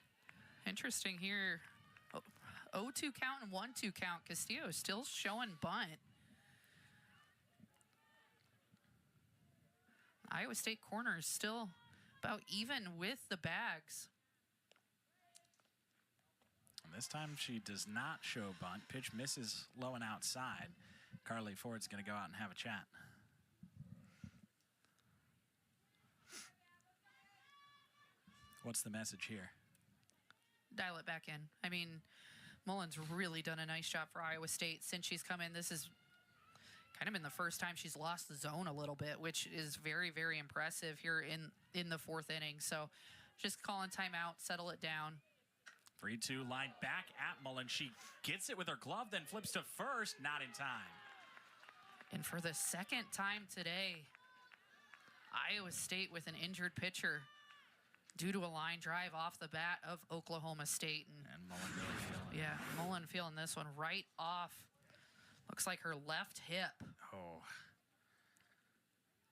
Interesting here. 0-2 count and 1-2 count. Castillo still showing bunt. Iowa State corners still about even with the bags. This time she does not show bunt. Pitch misses low and outside. Carly Ford's going to go out and have a chat. What's the message here? Dial it back in. I mean, Mullen's really done a nice job for Iowa State since she's come in. This is kind of been the first time she's lost the zone a little bit, which is very, very impressive here in the fourth inning. So just calling timeout, settle it down. 3-2 line back at Mullen. She gets it with her glove, then flips to first, not in time. And for the second time today, Iowa State with an injured pitcher due to a line drive off the bat of Oklahoma State. And Mullen really feeling it. Yeah, Mullen feeling this one right off. Looks like her left hip. Oh,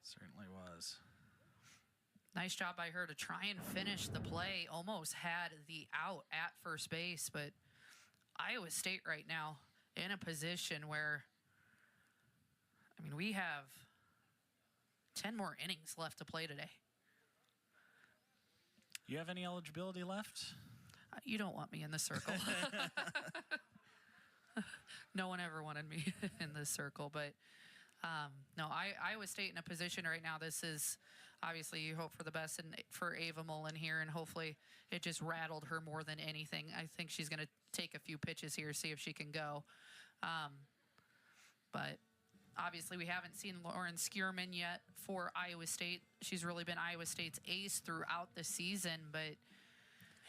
certainly was. Nice job by her to try and finish the play. Almost had the out at first base, but Iowa State right now in a position where, I mean, we have 10 more innings left to play today. You have any eligibility left? You don't want me in the circle. No one ever wanted me in this circle, but no, Iowa State in a position right now. This is obviously, you hope for the best for Ava Mullen here, and hopefully it just rattled her more than anything. I think she's going to take a few pitches here, see if she can go. But obviously we haven't seen Lauren Skierman yet for Iowa State. She's really been Iowa State's ace throughout the season, but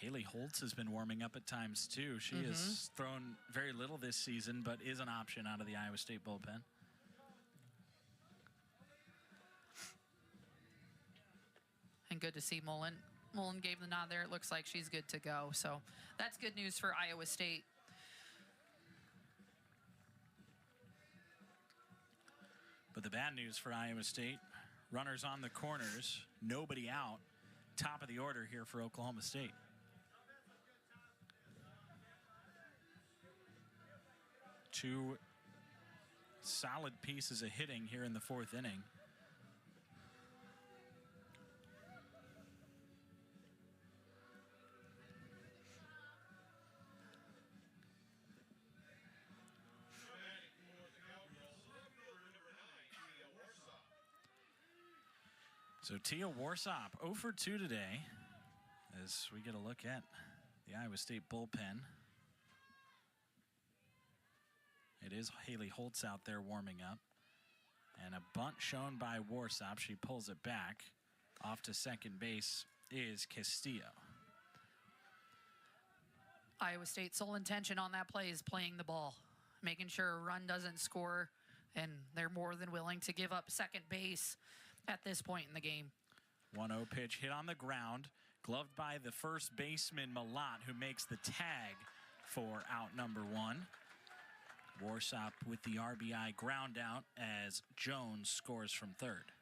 Haley Holtz has been warming up at times too. She has thrown very little this season, but is an option out of the Iowa State bullpen. And good to see Mullen. Mullen gave the nod there. It looks like she's good to go. So that's good news for Iowa State. But the bad news for Iowa State, runners on the corners, nobody out. Top of the order here for Oklahoma State. Two solid pieces of hitting here in the fourth inning. So Tia Warsop 0 for 2 today as we get a look at the Iowa State bullpen. It is Haley Holtz out there warming up. And a bunt shown by Warsop. She pulls it back. Off to second base is Castillo. Iowa State's sole intention on that play is playing the ball, making sure a run doesn't score, and they're more than willing to give up second base at this point in the game. 1-0 pitch hit on the ground, gloved by the first baseman Malott, who makes the tag for out number one. Warsop with the RBI ground out as Jones scores from third.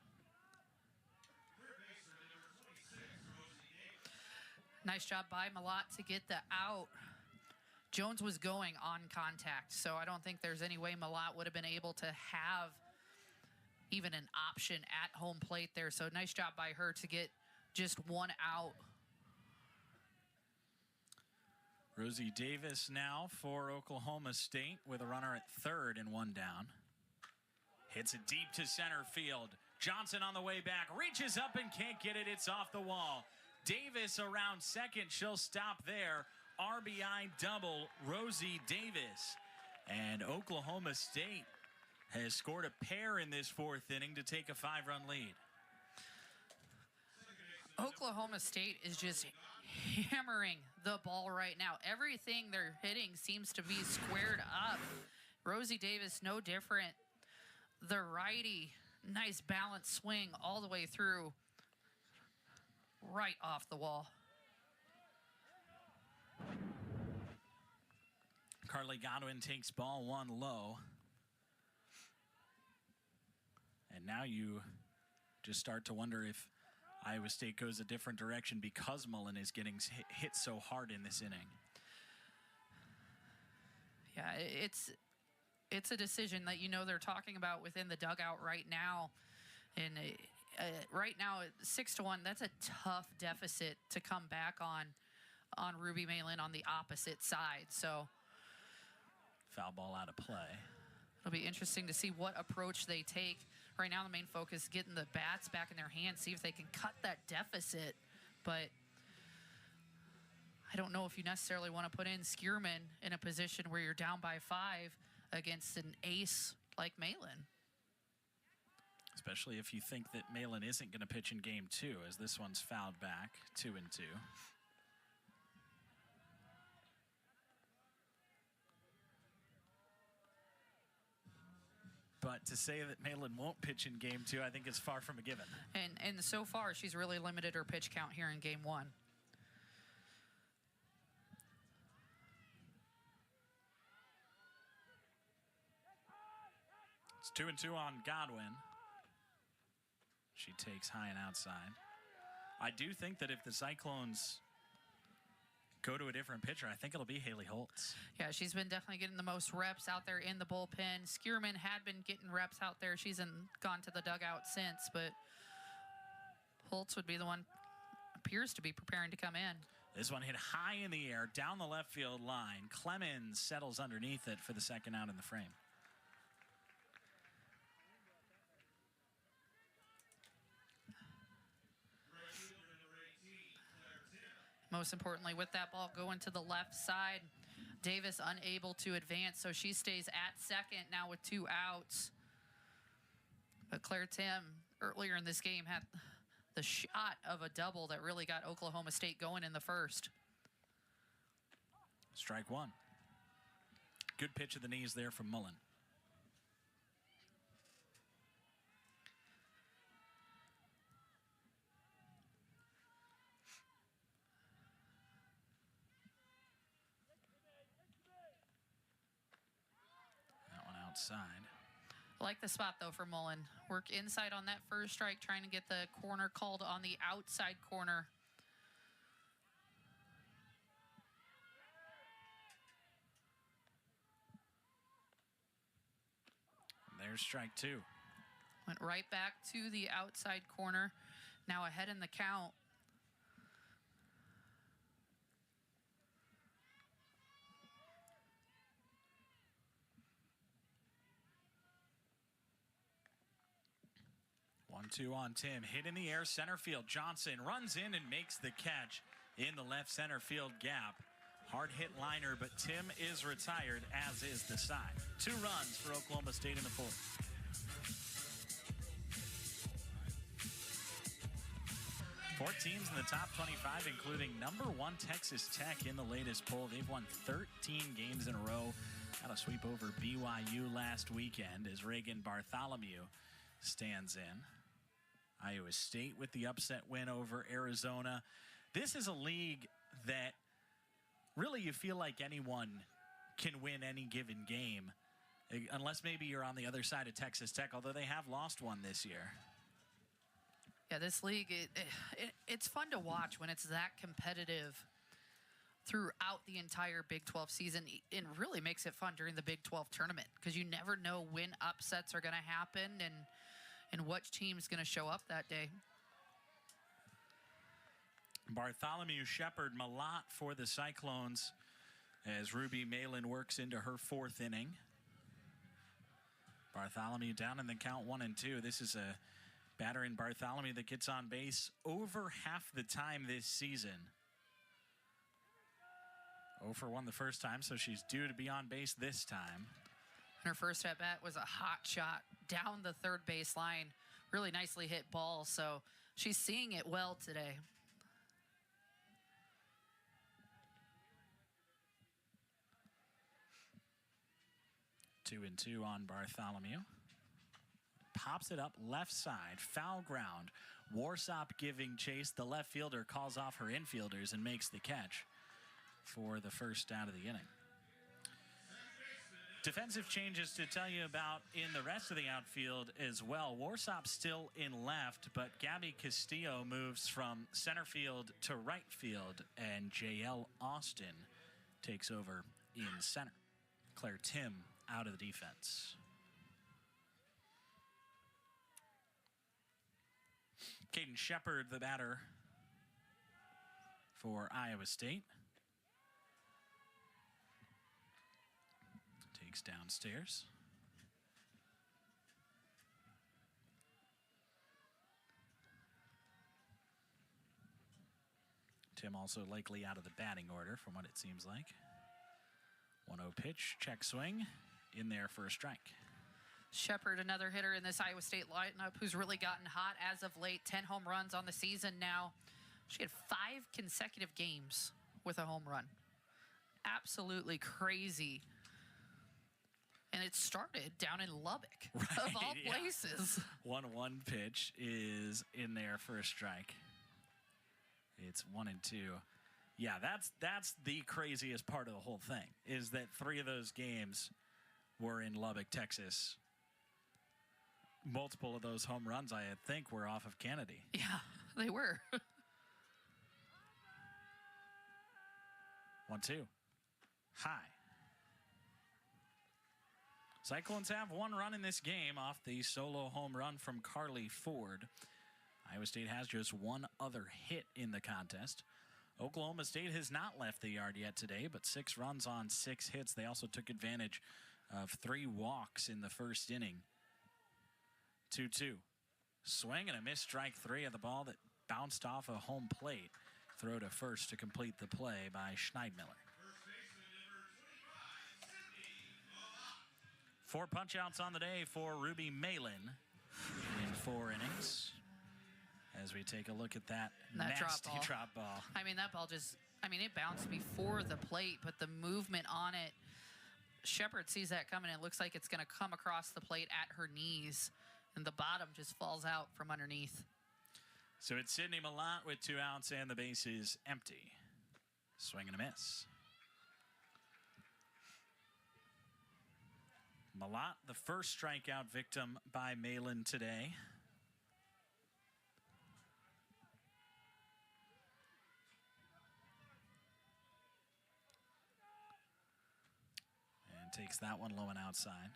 Nice job by Malott to get the out. Jones was going on contact, so I don't think there's any way Malott would have been able to have even an option at home plate there. So nice job by her to get just one out. Rosie Davis now for Oklahoma State with a runner at third and one down. Hits it deep to center field. Johnson on the way back, reaches up and can't get it. It's off the wall. Davis around second. She'll stop there. RBI double, Rosie Davis. And Oklahoma State has scored a pair in this fourth inning to take a 5-run lead. Oklahoma State is just hammering the ball right now. Everything they're hitting seems to be squared up. Rosie Davis, no different. The righty, nice balanced swing all the way through, right off the wall. Carly Godwin takes ball one low. And now you just start to wonder if Iowa State goes a different direction because Mullen is getting hit so hard in this inning. Yeah, it's a decision that they're talking about within the dugout right now. And right now, 6-1, that's a tough deficit to come back on. on Ruby Malin on the opposite side. So foul ball out of play. It'll be interesting to see what approach they take. Right now, the main focus is getting the bats back in their hands, see if they can cut that deficit. But I don't know if you necessarily want to put in Skierman in a position where you're down by 5 against an ace like Malin. Especially if you think that Malin isn't going to pitch in game 2, as this one's fouled back, 2-2. But to say that Malin won't pitch in game 2, I think is far from a given. And so far, she's really limited her pitch count here in game 1. It's 2-2 on Godwin. She takes high and outside. I do think that if the Cyclones go to a different pitcher, I think it'll be Haley Holtz. Yeah, she's been definitely getting the most reps out there in the bullpen. Skierman had been getting reps out there. She's gone to the dugout since, but Holtz would be the one, appears to be preparing to come in. This one hit high in the air, down the left field line. Clemens settles underneath it for the second out in the frame. Most importantly, with that ball going to the left side, Davis unable to advance, so she stays at second now with 2 outs. But Claire Tim, earlier in this game, had the shot of a double that really got Oklahoma State going in the first. Strike 1. Good pitch of the knees there from Mullen. Outside. I like the spot, though, for Mullen. Work inside on that first strike, trying to get the corner called on the outside corner. There's strike 2. Went right back to the outside corner. Now ahead in the count. One-two on Tim. Hit in the air, center field. Johnson runs in and makes the catch in the left center field gap. Hard hit liner, but Tim is retired, as is the side. 2 runs for Oklahoma State in the 4th. Four teams in the top 25, including number 1 Texas Tech in the latest poll. They've won 13 games in a row. Got a sweep over BYU last weekend as Reagan Bartholomew stands in. Iowa State with the upset win over Arizona. This is a league that really you feel like anyone can win any given game, unless maybe you're on the other side of Texas Tech, although they have lost one this year. Yeah, this league, it's fun to watch when it's that competitive throughout the entire Big 12 season. It really makes it fun during the Big 12 tournament because you never know when upsets are going to happen and what team's going to show up that day. Bartholomew, Shepard, Malott for the Cyclones as Ruby Malin works into her 4th inning. Bartholomew down in the count 1-2. This is a batter in Bartholomew that gets on base over half the time this season. 0 for 1 the first time, so she's due to be on base this time. And her first at bat was a hot shot down the third base line. Really nicely hit ball, so she's seeing it well today. Two and two on Bartholomew. Pops it up left side, foul ground. Warsop giving chase. The left fielder calls off her infielders and makes the catch for the first out of the inning. Defensive changes to tell you about in the rest of the outfield as well. Warsop still in left, but Gabby Castillo moves from center field to right field, and JL Austin takes over in center. Claire Tim out of the defense. Caden Shepard, the batter for Iowa State. sneaks downstairs. Tim also likely out of the batting order from what it seems like. 1-0 pitch, check swing, in there for a strike. Shepard, another hitter in this Iowa State lineup who's really gotten hot as of late. 10 home runs on the season now. She had 5 consecutive games with a home run. Absolutely crazy. And it started down in Lubbock, right, of all places. 1-1 pitch is in there for a strike. It's 1-2. Yeah, that's the craziest part of the whole thing, is that 3 of those games were in Lubbock, Texas. Multiple of those home runs, I think, were off of Kennedy. Yeah, they were. 1-2. High. Cyclones have 1 run in this game off the solo home run from Carly Ford. Iowa State has just 1 other hit in the contest. Oklahoma State has not left the yard yet today, but 6 runs on 6 hits. They also took advantage of 3 walks in the first inning. 2-2. Swing and a miss, strike 3 of the ball that bounced off a home plate. Throw to first to complete the play by Schneidmiller. 4 punch-outs on the day for Ruby Malin in 4 innings. As we take a look at that nasty drop ball. I mean, that ball just, it bounced before the plate, but the movement on it, Shepard sees that coming. It looks like it's going to come across the plate at her knees, and the bottom just falls out from underneath. So it's Sydney Malott with 2 outs and the base is empty. Swing and a miss. Malott, the first strikeout victim by Malin today. And takes that one low and outside.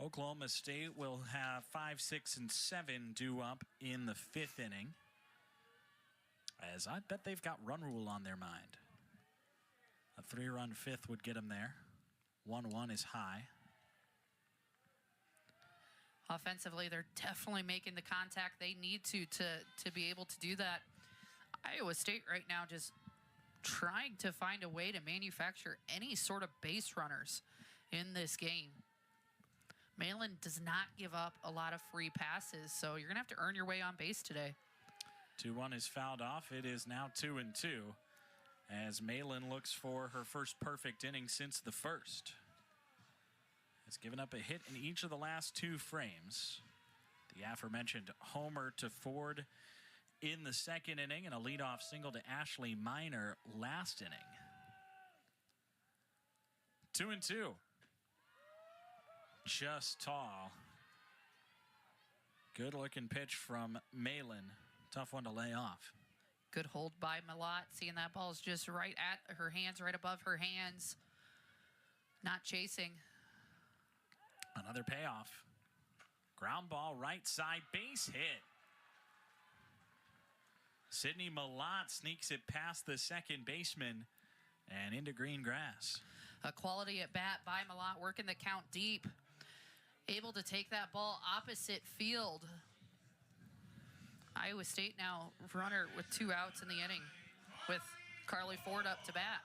Oklahoma State will have 5, 6, and 7 due up in the 5th inning, as I bet they've got run rule on their mind. A 3-run 5th would get them there. 1-1 is high. Offensively, they're definitely making the contact they need to be able to do that. Iowa State right now just trying to find a way to manufacture any sort of base runners in this game. Malin does not give up a lot of free passes, so you're going to have to earn your way on base today. 2-1 is fouled off. It is now 2-2 as Malin looks for her first perfect inning since the first. Has given up a hit in each of the last 2 frames. The aforementioned homer to Ford in the 2nd inning and a leadoff single to Ashley Minor last inning. 2-2. Just tall. Good looking pitch from Malin. Tough one to lay off. Good hold by Malott. Seeing that ball is just right at her hands, right above her hands. Not chasing. Another payoff. Ground ball, right side, base hit. Sydney Malott sneaks it past the second baseman and into green grass. A quality at bat by Malott, working the count deep. Able to take that ball opposite field. Iowa State now runner with 2 outs in the inning with Carly Ford up to bat.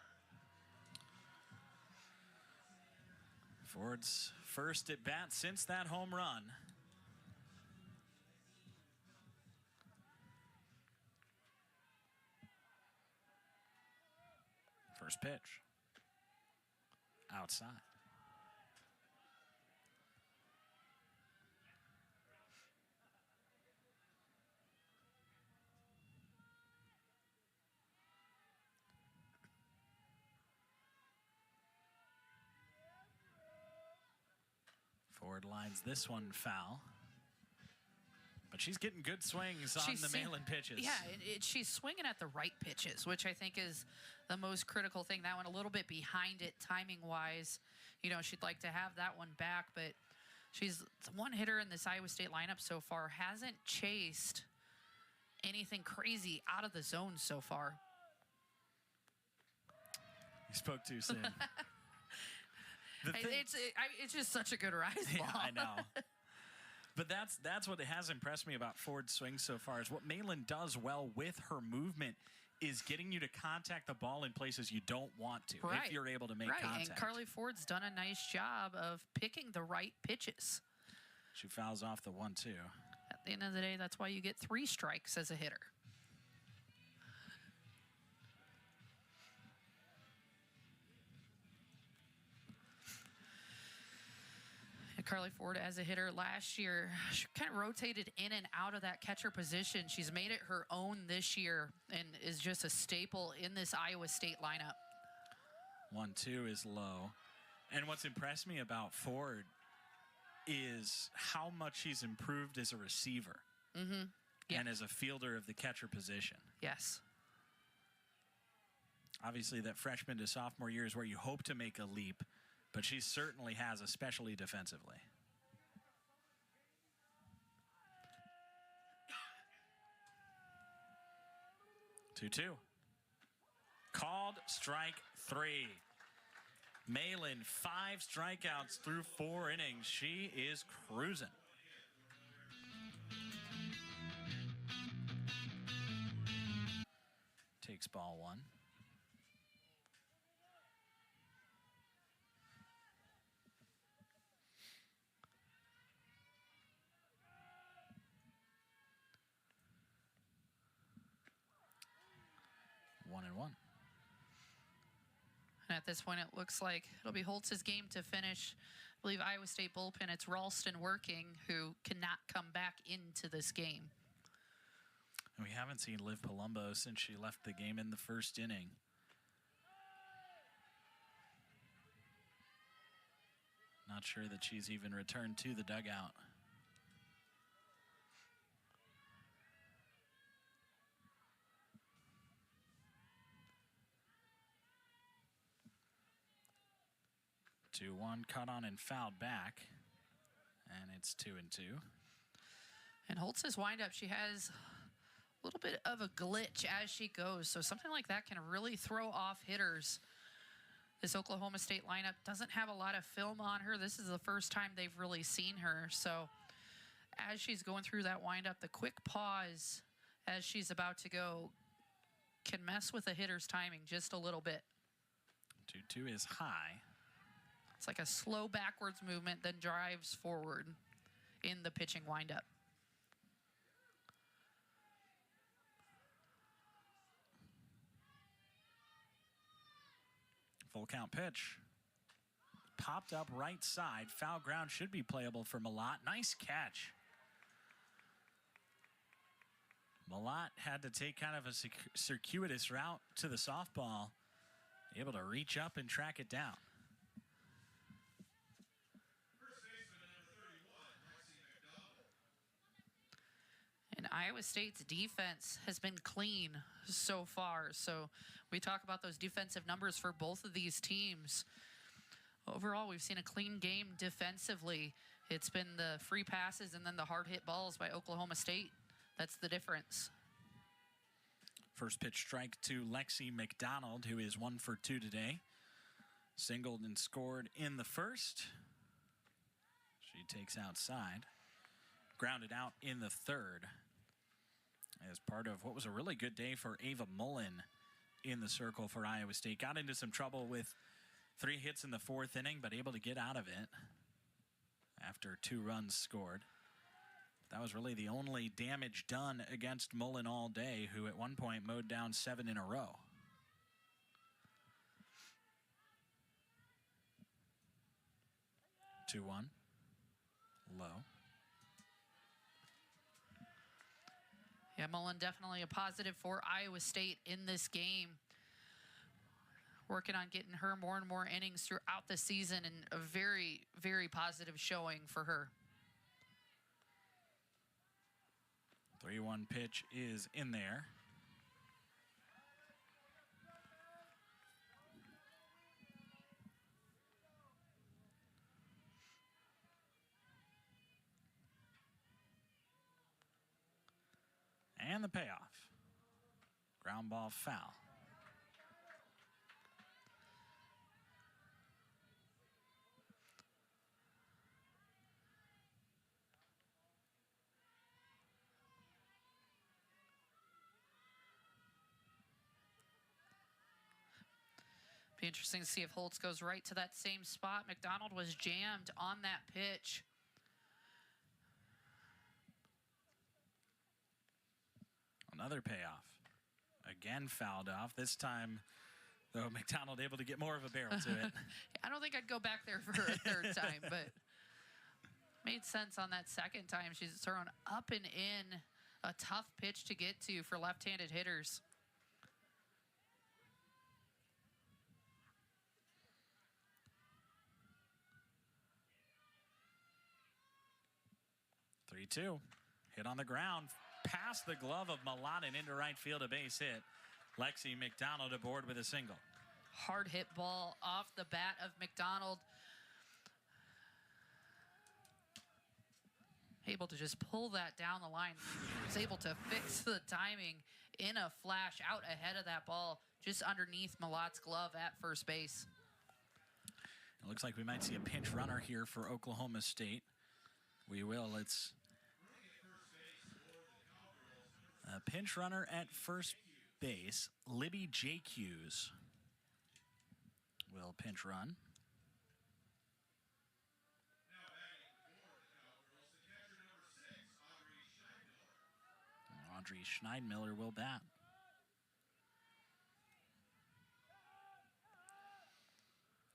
Ford's first at bat since that home run. First pitch. Outside. Ford lines this one foul. But she's getting good swings on the Malin pitches. Yeah, she's swinging at the right pitches, which I think is the most critical thing. That one a little bit behind it timing-wise. You know, she'd like to have that one back, but she's the one hitter in this Iowa State lineup so far. Hasn't chased anything crazy out of the zone so far. You spoke too soon. It's just such a good rise ball. Yeah, I know. But that's what has impressed me about Ford's swing so far is what Malin does well with her movement is getting you to contact the ball in places you don't want to if you're able to make contact. And Carly Ford's done a nice job of picking the right pitches. She fouls off the 1-2. At the end of the day, that's why you get 3 strikes as a hitter. Carly Ford as a hitter last year, she kind of rotated in and out of that catcher position. She's made it her own this year and is just a staple in this Iowa State lineup. 1-2 is low. And what's impressed me about Ford is how much she's improved as a receiver and as a fielder of the catcher position. Yes. Obviously, that freshman to sophomore year is where you hope to make a leap, but she certainly has, especially defensively. Two-two. Called strike 3. Malin, 5 strikeouts through 4 innings. She is cruising. Takes ball 1. And at this point, it looks like it'll be Holtz's game to finish. I believe Iowa State bullpen, it's Ralston working, who cannot come back into this game. We haven't seen Liv Palumbo since she left the game in the first inning. Not sure that she's even returned to the dugout. Two one, cut on and fouled back, and it's 2-2. And Holtz's windup, she has a little bit of a glitch as she goes, so something like that can really throw off hitters. This Oklahoma State lineup doesn't have a lot of film on her. This is the first time they've really seen her, so as she's going through that windup, the quick pause as she's about to go can mess with a hitter's timing just a little bit. 2-2 is high. It's like a slow backwards movement, then drives forward in the pitching windup. Full count pitch. Popped up right side. Foul ground should be playable for Malott. Nice catch. Malott had to take kind of a circuitous route to the softball. Able to reach up and track it down. And Iowa State's defense has been clean so far. So we talk about those defensive numbers for both of these teams. Overall, we've seen a clean game defensively. It's been the free passes and then the hard hit balls by Oklahoma State. That's the difference. First pitch strike to Lexi McDonald, who is 1 for 2 today. Singled and scored in the first. She takes outside. Grounded out in the third. As part of what was a really good day for Ava Mullen in the circle for Iowa State. Got into some trouble with 3 hits in the 4th inning, but able to get out of it after 2 runs scored. That was really the only damage done against Mullen all day, who at one point mowed down 7 in a row. Two one. Low. Yeah, Mullen definitely a positive for Iowa State in this game. Working on getting her more and more innings throughout the season, and a very, very positive showing for her. 3-1 pitch is in there. And the payoff. Ground ball foul. Be interesting to see if Holtz goes right to that same spot. McDonald was jammed on that pitch. Another payoff. Again fouled off. This time, though, McDonald able to get more of a barrel to it. I don't think I'd go back there for a third time, but made sense on that second time. She's thrown up and in. A tough pitch to get to for left-handed hitters. Three-two. Hit on the ground. Past the glove of Milan and into right field, a base hit. Lexi McDonald aboard with a single. Hard hit ball off the bat of McDonald. Able to just pull that down the line. Was able to fix the timing in a flash out ahead of that ball, just underneath Malat's glove at first base. It looks like we might see a pinch runner here for Oklahoma State. We will. It's a pinch runner at first base. Libby J.Q's will pinch run. Audrey Schneidmiller will bat.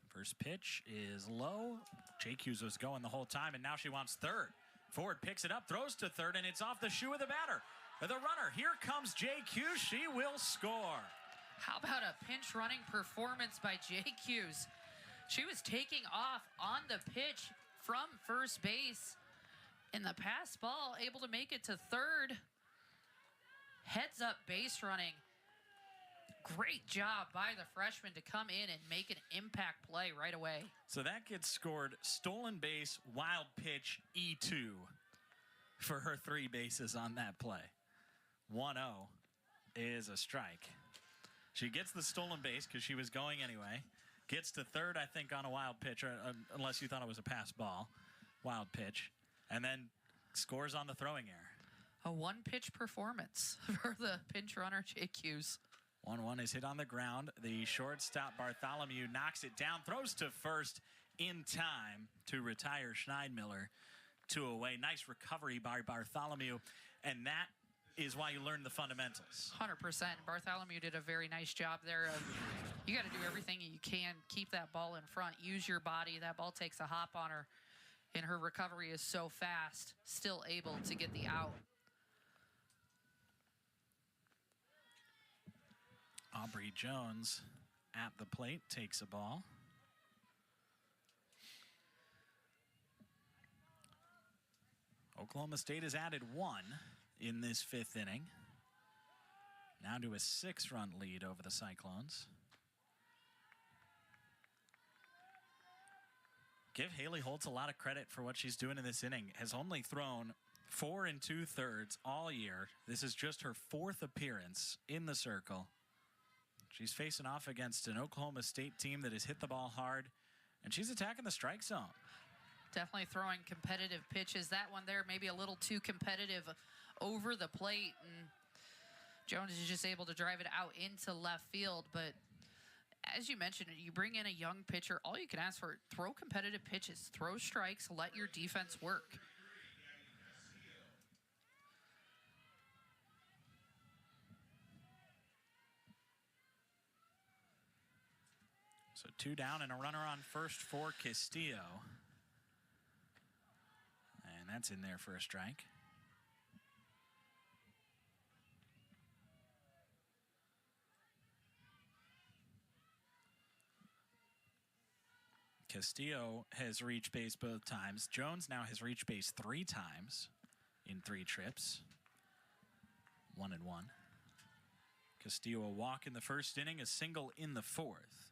First pitch is low. J.Q's was going the whole time, and now she wants third. Ford picks it up, throws to third, and it's off the shoe of the batter. The runner, here comes J.Q. She will score. How about a pinch running performance by J.Q's? She was taking off on the pitch from first base. In the pass ball, able to make it to third. Heads up base running. Great job by the freshman to come in and make an impact play right away. So that gets scored stolen base, wild pitch, E2 for her 3 bases on that play. 1-0 is a strike. She gets the stolen base because she was going anyway. Gets to third, I think, on a wild pitch, or, unless you thought it was a pass ball. Wild pitch. And then scores on the throwing error. A one-pitch performance for the pinch runner, J.Q's. 1-1 is hit on the ground. The shortstop, Bartholomew, knocks it down, throws to first in time to retire Schneidmiller. 2 away. Nice recovery by Bartholomew, and that is why you learn the fundamentals. 100%. Bartholomew did a very nice job there. You got to do everything you can. Keep that ball in front. Use your body. That ball takes a hop on her, and her recovery is so fast. Still able to get the out. Aubrey Jones at the plate takes a ball. Oklahoma State has added 1 in this 5th inning. Now to a 6-run lead over the Cyclones. Give Haley Holtz a lot of credit for what she's doing in this inning. Has only thrown 4 2/3 all year. This is just her 4th appearance in the circle. She's facing off against an Oklahoma State team that has hit the ball hard, and she's attacking the strike zone. Definitely throwing competitive pitches. That one there maybe a little too competitive over the plate, and Jones is just able to drive it out into left field. But as you mentioned, you bring in a young pitcher, all you can ask for, throw competitive pitches, throw strikes, let your defense work. So 2 down and a runner on first for Castillo. And that's in there for a strike. Castillo has reached base both times. Jones now has reached base 3 times in 3 trips. 1-1. Castillo a walk in the first inning, a single in the 4th.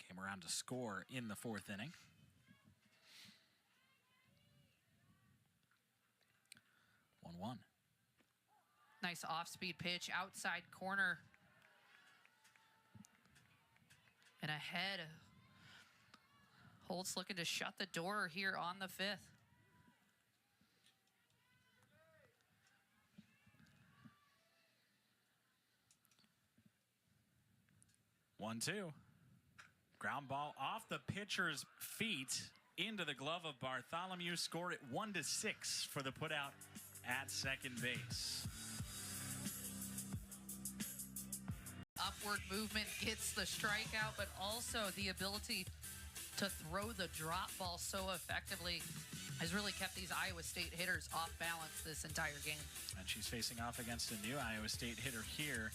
Came around to score in the 4th inning. 1-1. Nice off-speed pitch, outside corner. And ahead. Holtz looking to shut the door here on the 5th. 1-2. Ground ball off the pitcher's feet into the glove of Bartholomew. Score it 1-6 for the putout at second base. Upward movement gets the strikeout, but also the ability to throw the drop ball so effectively has really kept these Iowa State hitters off balance this entire game. And she's facing off against a new Iowa State hitter here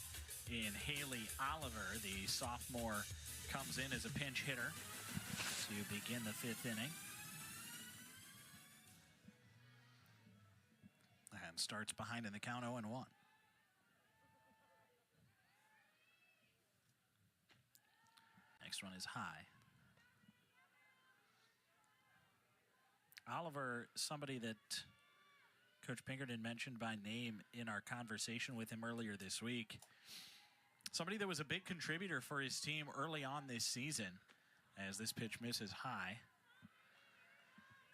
in Haley Oliver. The sophomore comes in as a pinch hitter to begin the fifth inning. And starts behind in the count 0-1. Next one is high. Oliver, somebody that Coach Pinkerton mentioned by name in our conversation with him earlier this week. Somebody that was a big contributor for his team early on this season, as this pitch misses high.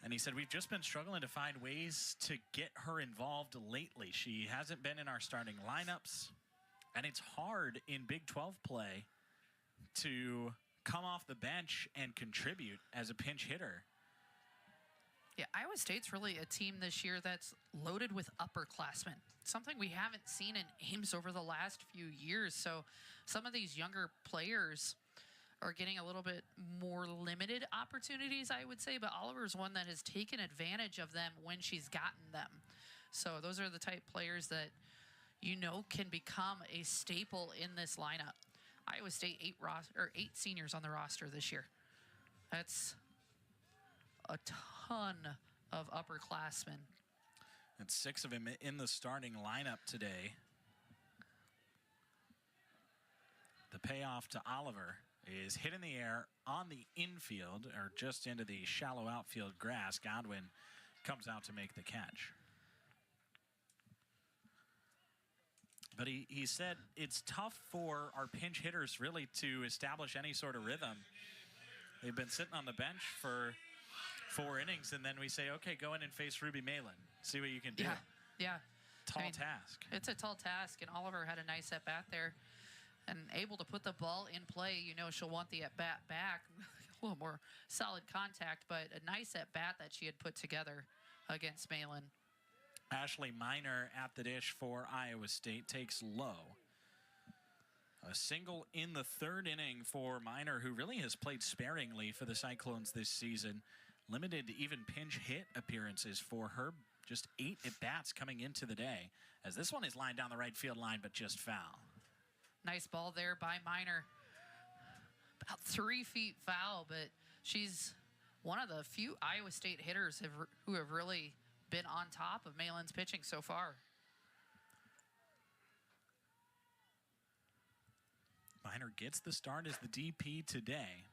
And he said, we've just been struggling to find ways to get her involved lately. She hasn't been in our starting lineups, and it's hard in Big 12 play to come off the bench and contribute as a pinch hitter. Yeah, Iowa State's really a team this year that's loaded with upperclassmen, something we haven't seen in Ames over the last few years. So some of these younger players are getting a little bit more limited opportunities, I would say, but Oliver's one that has taken advantage of them when she's gotten them. So those are the type players that you know can become a staple in this lineup. Iowa State 8 seniors on the roster this year. That's a ton of upperclassmen. And 6 of them in the starting lineup today. The payoff to Oliver is hit in the air on the infield, or just into the shallow outfield grass. Godwin comes out to make the catch. But he said it's tough for our pinch hitters really to establish any sort of rhythm. They've been sitting on the bench for 4 innings, and then we say, okay, go in and face Ruby Malin. See what you can do. Yeah. Tall task. It's a tall task, and Oliver had a nice at-bat there and able to put the ball in play. You know she'll want the at-bat back. A little more solid contact, but a nice at-bat that she had put together against Malin. Ashley Miner at the dish for Iowa State, takes low. A single in the 3rd inning for Miner, who really has played sparingly for the Cyclones this season. Limited to even pinch hit appearances for her. Just 8 at-bats coming into the day, as this one is lined down the right field line, but just foul. Nice ball there by Miner. About 3 feet foul, but she's one of the few Iowa State hitters who have really been on top of Malin's pitching so far. Miner gets the start as the DP today.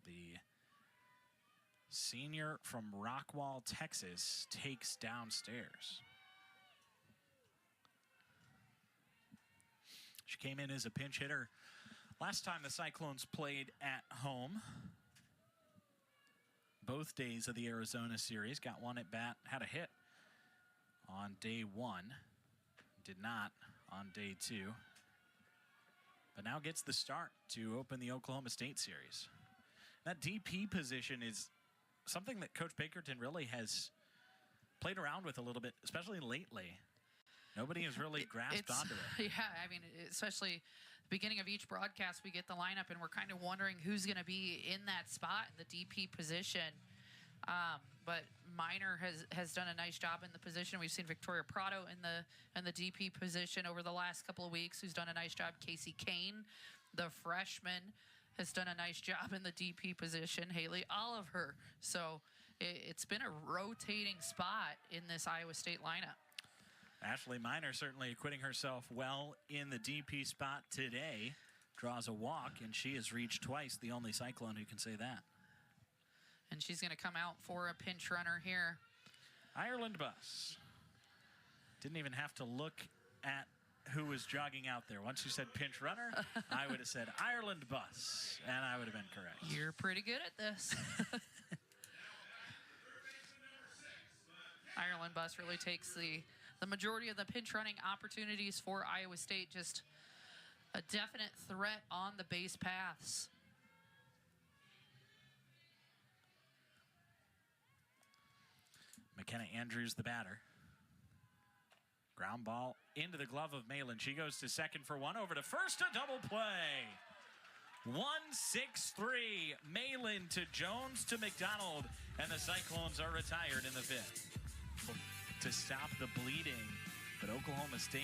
The senior from Rockwall, Texas, takes downstairs. She came in as a pinch hitter last time the Cyclones played at home. Both days of the Arizona series. Got 1 at bat, had a hit on day 1. Did not on day 2. But now gets the start to open the Oklahoma State series. That DP position is something that Coach Pinkerton really has played around with a little bit, especially lately. Nobody has really grasped onto it. Yeah, I mean, especially the beginning of each broadcast, we get the lineup, and we're kind of wondering who's going to be in that spot, in the DP position. But Miner has done a nice job in the position. We've seen Victoria Prado in the DP position over the last couple of weeks, who's done a nice job. Casey Kane, the freshman, has done a nice job in the DP position. Haley Oliver. So it's been a rotating spot in this Iowa State lineup. Ashley Miner certainly acquitting herself well in the DP spot today. Draws a walk, and she has reached twice, the only Cyclone who can say that. And she's going to come out for a pinch runner here. Ireland Bus. Didn't even have to look at who was jogging out there. Once you said pinch runner, I would have said Ireland Bus, and I would have been correct. You're pretty good at this. Ireland Bus really takes the the majority of the pinch running opportunities for Iowa State. Just a definite threat on the base paths. McKenna Andrews, the batter. Ground ball into the glove of Malin. She goes to second for one. Over to first, a double play. 1-6-3. Malin to Jones to McDonald. And the Cyclones are retired in the fifth. To stop the bleeding. But Oklahoma State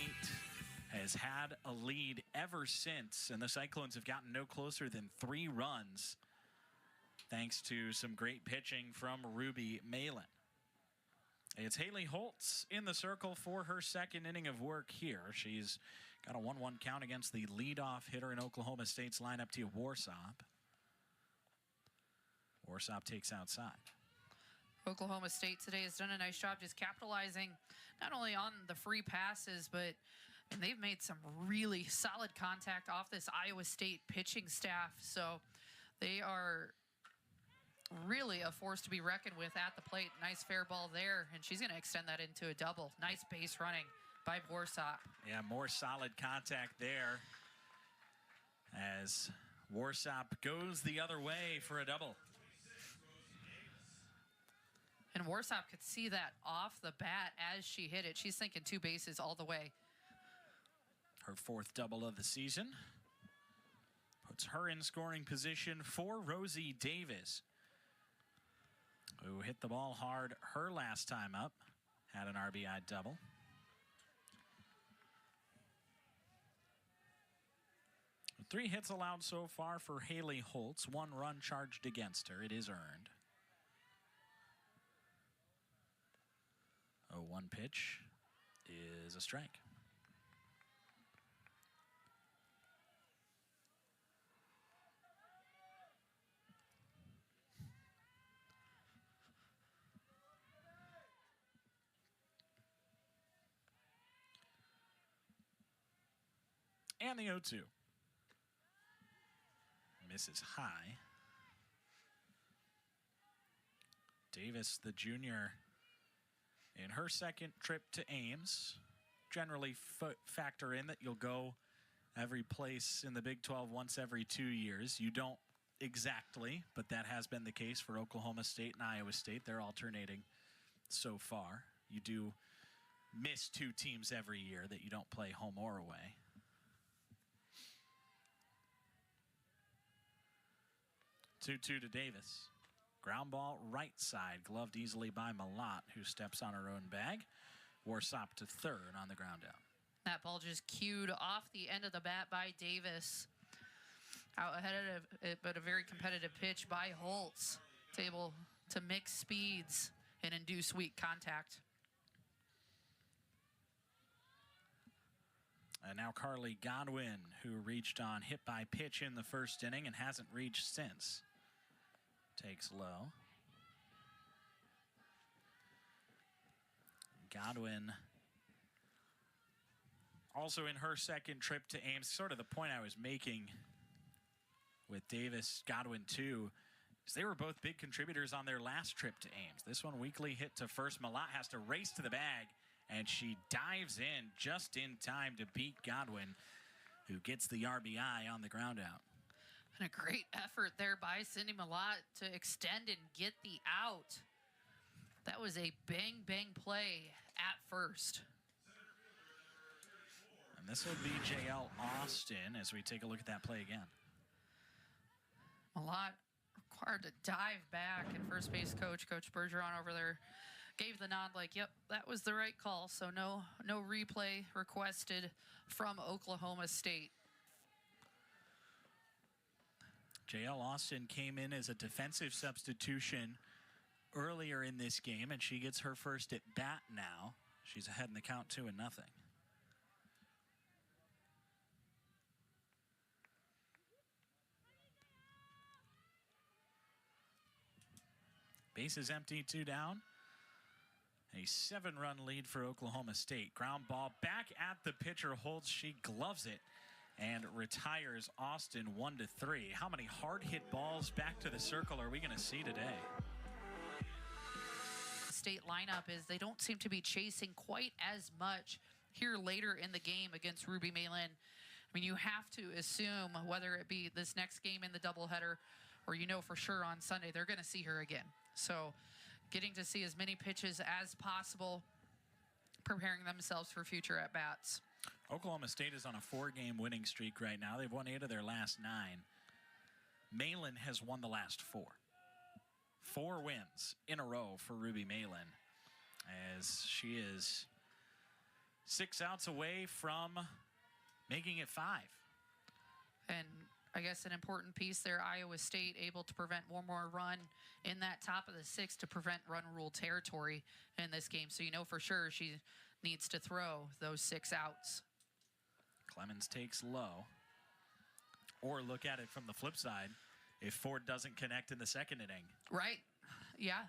has had a lead ever since. And the Cyclones have gotten no closer than 3 runs. Thanks to some great pitching from Ruby Malin. It's Haley Holtz in the circle for her second inning of work here. She's got a 1-1 count against the leadoff hitter in Oklahoma State's lineup, Tia Warsop. Warsop takes outside. Oklahoma State today has done a nice job just capitalizing not only on the free passes, but and they've made some really solid contact off this Iowa State pitching staff. So they are really a force to be reckoned with at the plate. Nice fair ball there, and she's going to extend that into a double. Nice base running by Warsop. Yeah, more solid contact there as Warsop goes the other way for a double. And Warsop could see that off the bat as she hit it. She's thinking 2 bases all the way. Her 4th double of the season puts her in scoring position for Rosie Davis, who hit the ball hard her last time up, had an RBI double. With 3 hits allowed so far for Haley Holtz, 1 run charged against her. It is earned. 0-1 pitch is a strike. And the 0-2. Misses high. Davis, the junior, in her second trip to Ames, generally factor in that you'll go every place in the Big 12 once every 2 years. You don't exactly, but that has been the case for Oklahoma State and Iowa State. They're alternating so far. You do miss 2 teams every year that you don't play home or away. 2-2 to Davis. Ground ball right side, gloved easily by Malott, who steps on her own bag. Warsop to third on the ground out. That ball just cued off the end of the bat by Davis. Out ahead of it, but a very competitive pitch by Holtz. It's able to mix speeds and induce weak contact. And now Carly Godwin, who reached on hit by pitch in the first inning and hasn't reached since. Takes low. Godwin also in her second trip to Ames. Sort of the point I was making with Davis, Godwin too, is they were both big contributors on their last trip to Ames. This one weakly hit to first. Malott has to race to the bag, and she dives in just in time to beat Godwin, who gets the RBI on the ground out. And a great effort there by Cindy Malott to extend and get the out. That was a bang-bang play at first. And this will be JL Austin as we take a look at that play again. Malott required to dive back, and first base coach Bergeron over there gave the nod like, yep, that was the right call. So no replay requested from Oklahoma State. JL Austin came in as a defensive substitution earlier in this game, and she gets her first at bat now. She's ahead in the count 2-0. Base is empty, 2 down. A 7-run lead for Oklahoma State. Ground ball back at the pitcher. Holtz, she gloves it and retires Austin 1-3. How many hard hit balls back to the circle are we going to see today? State lineup is they don't seem to be chasing quite as much here later in the game against Ruby Malin. I mean, you have to assume whether it be this next game in the doubleheader or for sure on Sunday, they're going to see her again. So getting to see as many pitches as possible, preparing themselves for future at-bats. Oklahoma State is on a 4-game winning streak right now. They've won 8 of their last 9. Malin has won the last 4. 4 wins in a row for Ruby Malin, as she is 6 outs away from making it 5. And I guess an important piece there, Iowa State able to prevent one more run in that top of the 6th to prevent run rule territory in this game. So for sure she needs to throw those 6 outs. Clemens takes low. Or look at it from the flip side. If Ford doesn't connect in the second inning. Right. Yeah.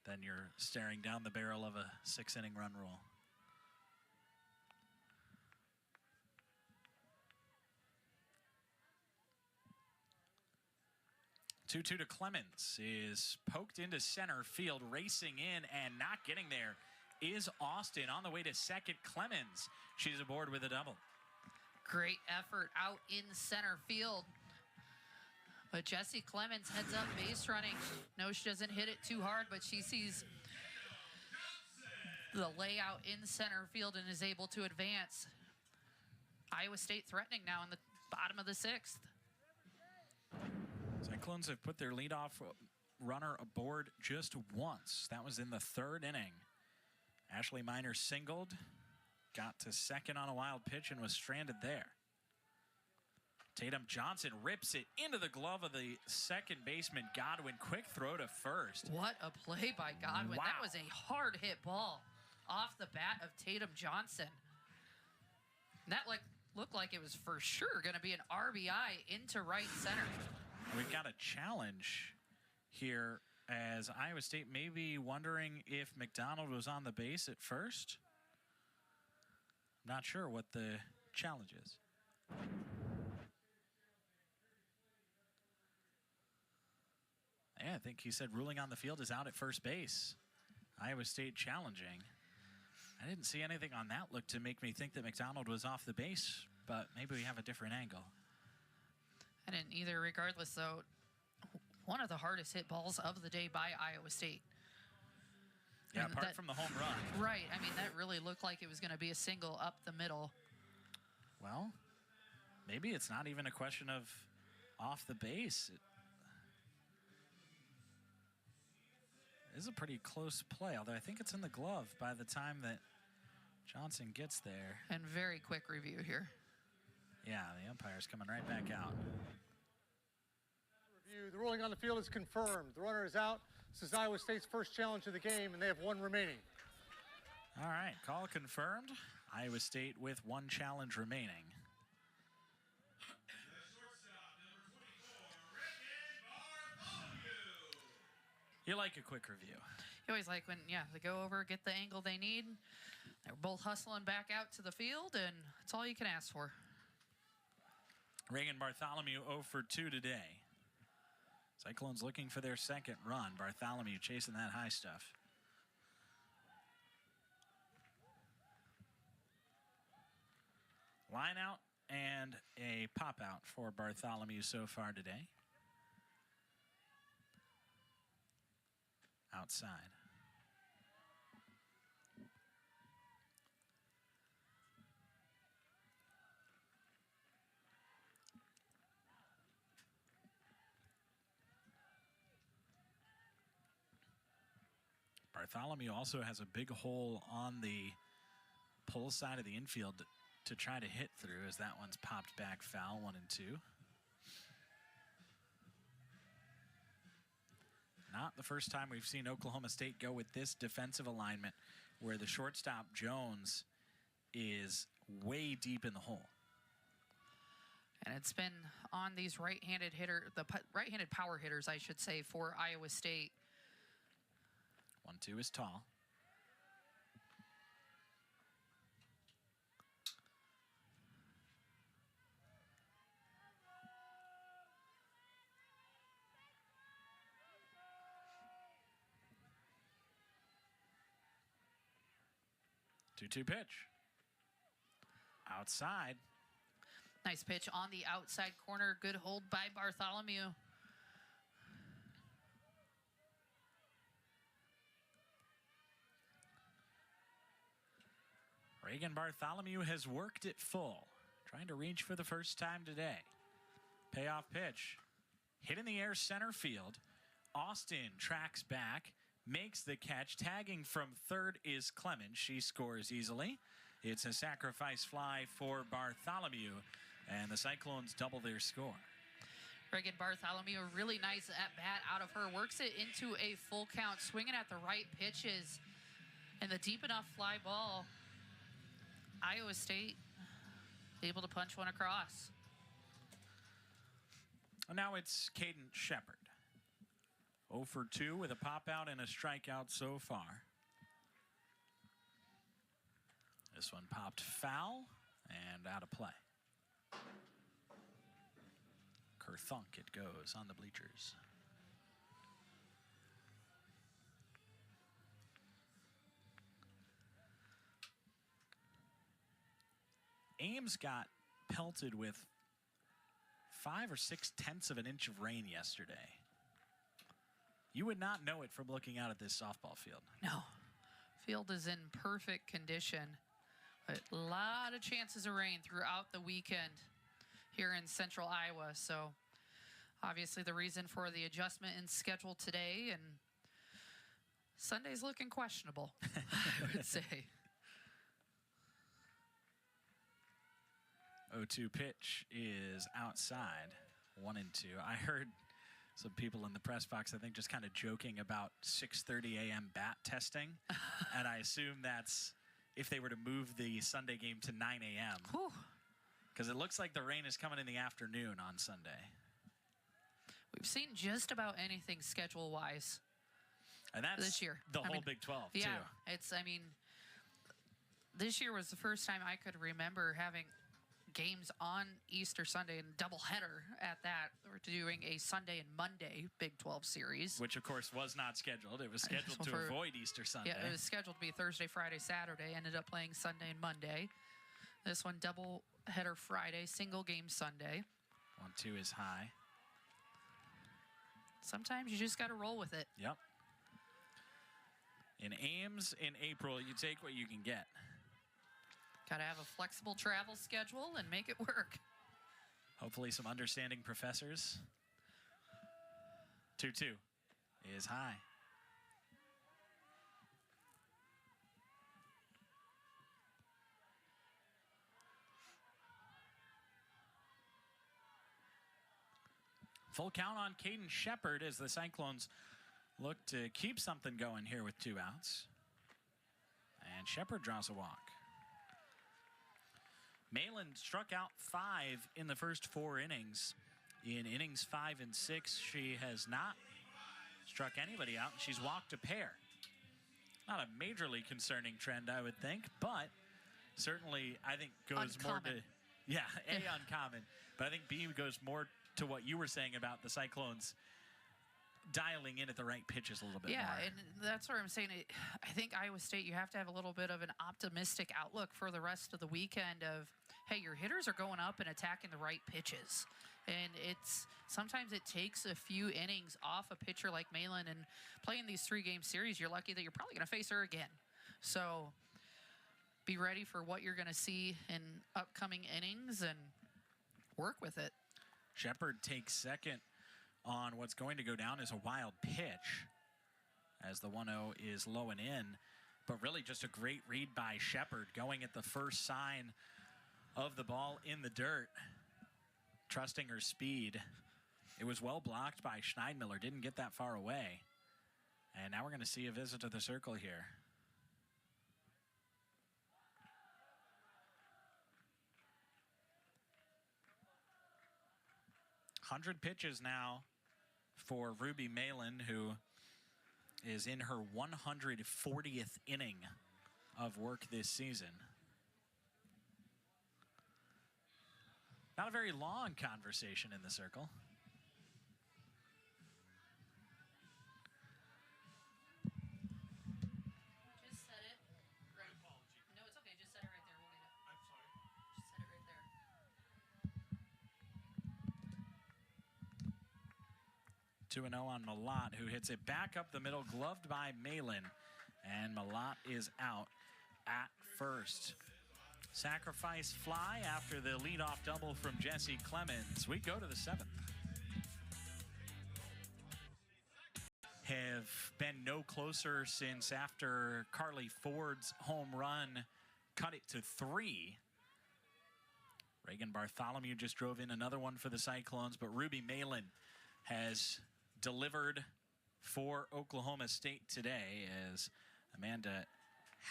Then you're staring down the barrel of a 6-inning run rule. 2-2 to Clemens is poked into center field, racing in and not getting there is Austin. On the way to second, Clemens. She's aboard with a double. Great effort out in center field. But Jessie Clemens heads up base running. No, she doesn't hit it too hard, but she sees the layout in center field and is able to advance. Iowa State threatening now in the bottom of the 6th. Cyclones have put their leadoff runner aboard just once. That was in the 3rd inning. Ashley Miner singled, got to second on a wild pitch and was stranded there. Tatum Johnson rips it into the glove of the second baseman, Godwin. Quick throw to first. What a play by Godwin. Wow. That was a hard hit ball off the bat of Tatum Johnson. That looked like it was for sure going to be an RBI into right center. We've got a challenge here, as Iowa State may be wondering if McDonald was on the base at first. Not sure what the challenge is. Yeah, I think he said ruling on the field is out at first base. Iowa State challenging. I didn't see anything on that look to make me think that McDonald was off the base, but maybe we have a different angle. I didn't either. Regardless, though, one of the hardest hit balls of the day by Iowa State. Yeah, apart from the home run. Right. I mean, that really looked like it was going to be a single up the middle. Well, maybe it's not even a question of off the base. It is a pretty close play, although I think it's in the glove by the time that Johnson gets there. And very quick review here. Yeah, the umpire's coming right back out. Review. The ruling on the field is confirmed. The runner is out. This is Iowa State's first challenge of the game, and they have 1 remaining. All right, call confirmed. Iowa State with 1 challenge remaining. You like a quick review. You always like when, they go over, get the angle they need. They're both hustling back out to the field, and that's all you can ask for. Reagan Bartholomew 0 for 2 today. Cyclones looking for their second run. Bartholomew chasing that high stuff. Line out and a pop out for Bartholomew so far today. Outside. Bartholomew also has a big hole on the pull side of the infield to try to hit through, as that one's popped back foul, 1-2. Not the first time we've seen Oklahoma State go with this defensive alignment, where the shortstop Jones is way deep in the hole. And it's been on these right-handed right-handed power hitters, I should say, for Iowa State. 1-2 is tall. 2-2 pitch. Outside. Nice pitch on the outside corner. Good hold by Bartholomew. Reagan Bartholomew has worked it full. Trying to reach for the first time today. Payoff pitch. Hit in the air center field. Austin tracks back. Makes the catch. Tagging from third is Clemens. She scores easily. It's a sacrifice fly for Bartholomew. And the Cyclones double their score. Reagan Bartholomew, a really nice at-bat out of her. Works it into a full count. Swinging at the right pitches. And the deep enough fly ball. Iowa State able to punch one across. Now it's Caden Shepard. 0 for 2 with a pop out and a strikeout so far. This one popped foul and out of play. Kerthunk it goes on the bleachers. Ames got pelted with 5 or 6/10 of an inch of rain yesterday. You would not know it from looking out at this softball field. No. Field is in perfect condition. A lot of chances of rain throughout the weekend here in central Iowa. So obviously the reason for the adjustment in schedule today, and Sunday's looking questionable, I would say. 0-2 pitch is outside. 1-2. I heard some people in the press box, I think, just kind of joking about 6:30 a.m. bat testing. And I assume that's if they were to move the Sunday game to 9 a.m. Because it looks like the rain is coming in the afternoon on Sunday. We've seen just about anything schedule-wise. And that's this year. The whole Big 12, yeah, too. This year was the first time I could remember having games on Easter Sunday and doubleheader at that. We're doing a Sunday and Monday Big 12 series. Which, of course, was not scheduled. It was scheduled to avoid Easter Sunday. Yeah, it was scheduled to be Thursday, Friday, Saturday. Ended up playing Sunday and Monday. This one, doubleheader Friday, single game Sunday. 1-2 is high. Sometimes you just got to roll with it. Yep. In Ames, in April, you take what you can get. Got to have a flexible travel schedule and make it work. Hopefully some understanding professors. 2-2 is high. Full count on Caden Shepard as the Cyclones look to keep something going here with 2 outs. And Shepard draws a walk. Malin struck out 5 in the first 4 innings. In innings 5 and 6, she has not struck anybody out. She's walked a pair. Not a majorly concerning trend, I would think, but certainly I think goes uncommon. more to, yeah, uncommon. But I think B goes more to what you were saying about the Cyclones dialing in at the right pitches a little bit more. Yeah, and that's what I'm saying. I think Iowa State, you have to have a little bit of an optimistic outlook for the rest of the weekend of, hey, your hitters are going up and attacking the right pitches. And sometimes it takes a few innings off a pitcher like Malin, and playing these 3-game series, you're lucky that you're probably going to face her again. So be ready for what you're going to see in upcoming innings and work with it. Shepard takes second on what's going to go down as a wild pitch as the 1-0 is low and in. But really just a great read by Shepard going at the first sign of the ball in the dirt, trusting her speed. It was well blocked by Schneidmiller, didn't get that far away. And now we're going to see a visit to the circle here. $100 pitches now for Ruby Malin, who is in her 140th inning of work this season. Not a very long conversation in the circle. Just said it. No, it's 2-0 on Malott, who hits it back up the middle, gloved by Malin. And Malott is out at first. Sacrifice fly after the leadoff double from Jesse Clemens. We go to the 7th. Have been no closer since after Carly Ford's home run cut it to 3. Reagan Bartholomew just drove in another one for the Cyclones, but Ruby Malin has delivered for Oklahoma State today as Amanda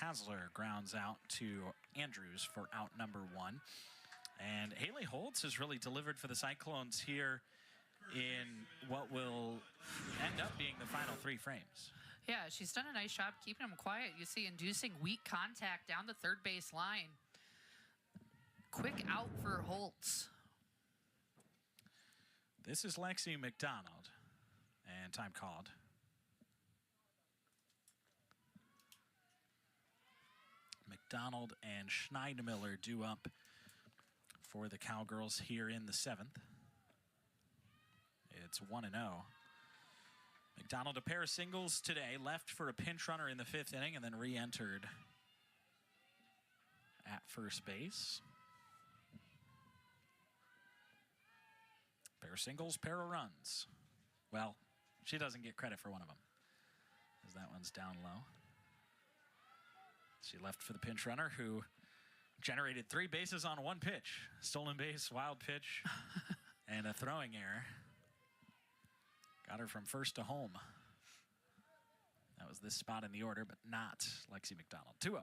Hasler grounds out to Andrews for out number 1. And Haley Holtz has really delivered for the Cyclones here in what will end up being the final 3 frames. Yeah, she's done a nice job keeping them quiet. You see, inducing weak contact down the third base line. Quick out for Holtz. This is Lexi McDonald, and time called. McDonald and Schneidmiller due up for the Cowgirls here in the 7th. It's 1-0. McDonald, a pair of singles today, left for a pinch runner in the 5th inning and then re-entered at first base. Pair of singles, pair of runs. Well, she doesn't get credit for one of them, as that one's down low. She left for the pinch runner, who generated 3 bases on 1 pitch. Stolen base, wild pitch, and a throwing error. Got her from first to home. That was this spot in the order, but not Lexi McDonald. 2-0.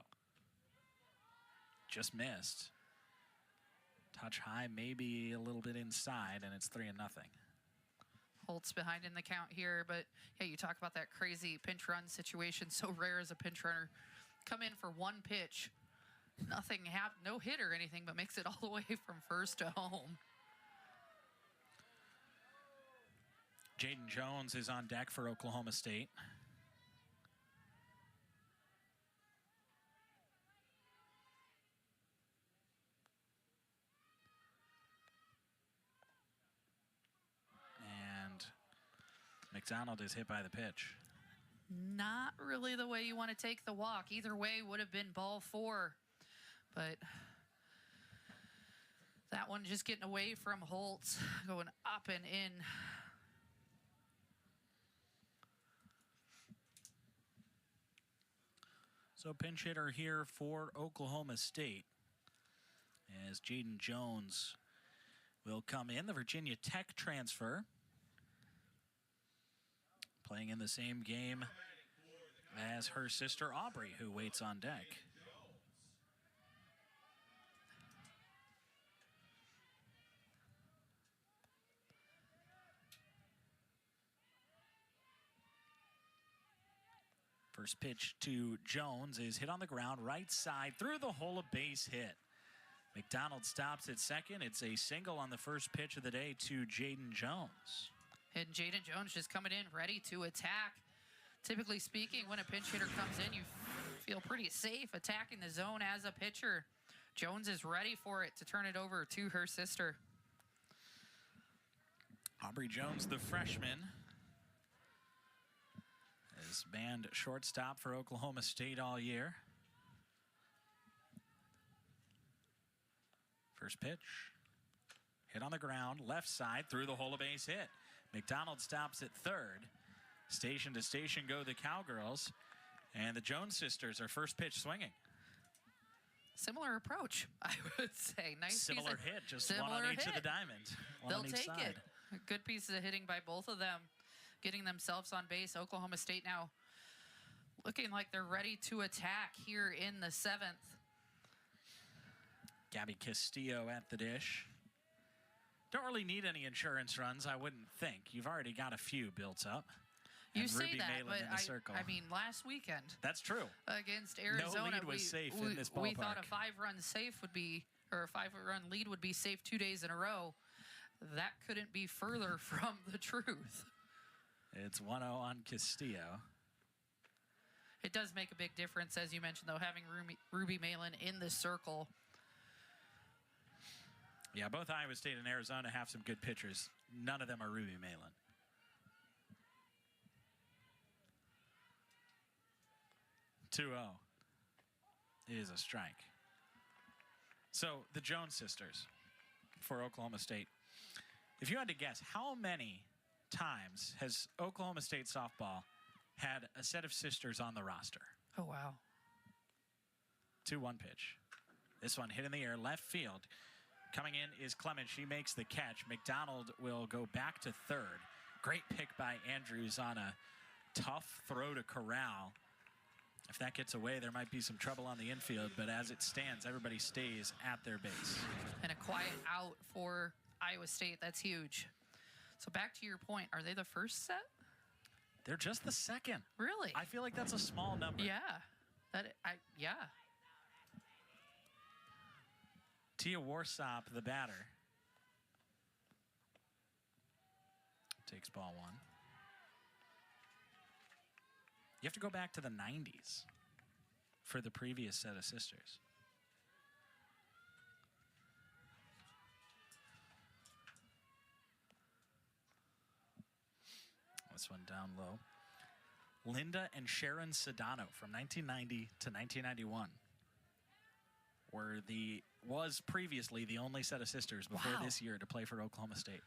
Just missed. Touch high, maybe a little bit inside, and it's 3-0. Holtz behind in the count here, but yeah, you talk about that crazy pinch run situation. So rare as a pinch runner. Come in for 1 pitch. Nothing happened, no hit or anything, but makes it all the way from first to home. Jaden Jones is on deck for Oklahoma State. And McDonald is hit by the pitch. Not really the way you want to take the walk. Either way would have been ball 4. But that one just getting away from Holtz, going up and in. So pinch hitter here for Oklahoma State, as Jaden Jones will come in, the Virginia Tech transfer, playing in the same game as her sister Aubrey, who waits on deck. First pitch to Jones is hit on the ground, right side, through the hole, a base hit. McDonald stops at second. It's a single on the first pitch of the day to Jaden Jones. And Jaden Jones just coming in ready to attack. Typically speaking, when a pinch hitter comes in, you feel pretty safe attacking the zone as a pitcher. Jones is ready for it to turn it over to her sister. Aubrey Jones, the freshman, has banned shortstop for Oklahoma State all year. First pitch, hit on the ground, left side, through the hole, a base hit. McDonald stops at third. Station to station go the Cowgirls, and the Jones sisters are first pitch swinging. Similar approach, I would say. Nice similar piece of, hit, just similar one on each hit. of the diamond. They'll take it. Good pieces of hitting by both of them, getting themselves on base. Oklahoma State now looking like they're ready to attack here in the 7th. Gabby Castillo at the dish. Don't really need any insurance runs, I wouldn't think. You've already got a few built up. You and say Ruby that, Malin but in the circle. I mean, last weekend That's true. against Arizona, No lead was safe in this ballpark. we thought a 5-run safe would be, or a 5-run lead would be safe 2 days in a row. That couldn't be further from the truth. It's 1-0 on Castillo. It does make a big difference, as you mentioned, though, having Ruby Malin in the circle. Yeah, both Iowa State and Arizona have some good pitchers. None of them are Ruby Malin. 2-0 is a strike. So the Jones sisters for Oklahoma State. If you had to guess, how many times has Oklahoma State softball had a set of sisters on the roster? Oh, wow. 2-1 pitch. This one hit in the air, left field. Coming in is Clement. She makes the catch. McDonald will go back to third. Great pick by Andrews on a tough throw to Corral. If that gets away, there might be some trouble on the infield, but as it stands, everybody stays at their base. And a quiet out for Iowa State. That's huge. So back to your point, are they the first set? They're just the second. Really? I feel like that's a small number. Yeah. Yeah. Tia Warsop, the batter. Takes ball one. You have to go back to the 90s for the previous set of sisters. This one down low. Linda and Sharon Sedano from 1990 to 1991 was previously the only set of sisters before this year to play for Oklahoma State.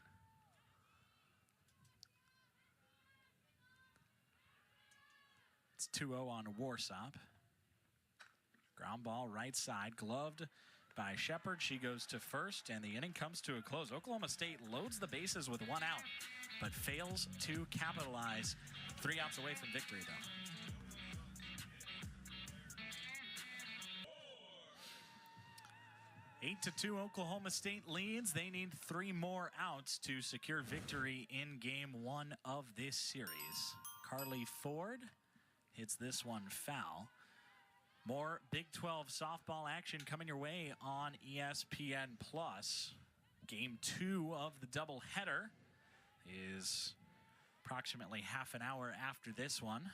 It's 2-0 on Warsop. Ground ball right side, gloved by Shepard. She goes to first, and the inning comes to a close. Oklahoma State loads the bases with one out, but fails to capitalize. 3 outs away from victory, though. Eight to 2, Oklahoma State leads. They need 3 more outs to secure victory in game 1 of this series. Carly Ford hits this one foul. More Big 12 softball action coming your way on ESPN+. Game 2 of the doubleheader is approximately half an hour after this one.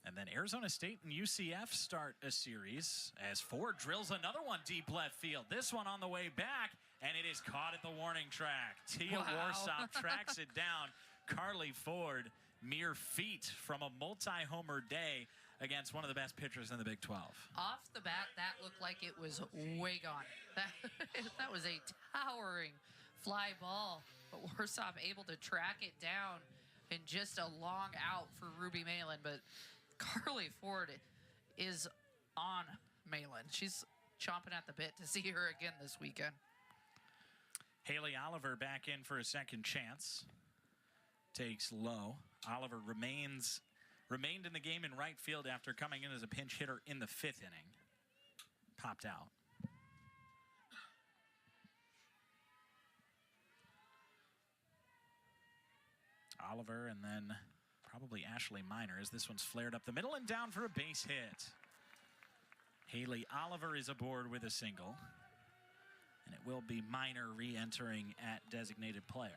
And then Arizona State and UCF start a series as Ford drills another one deep left field. This one on the way back, and it is caught at the warning track. Tia Warsop tracks it down. Carly Ford, mere feet from a multi-homer day against one of the best pitchers in the Big 12. Off the bat, that looked like it was way gone. That was a towering fly ball, but Warsop able to track it down in just a long out for Ruby Malin. But Carly Ford is on Malin. She's chomping at the bit to see her again this weekend. Haley Oliver back in for a second chance. Takes low. Oliver remained in the game in right field after coming in as a pinch hitter in the 5th inning. Popped out. Oliver and then probably Ashley Miner as this one's flared up the middle and down for a base hit. Haley Oliver is aboard with a single. And it will be Miner re-entering at designated player.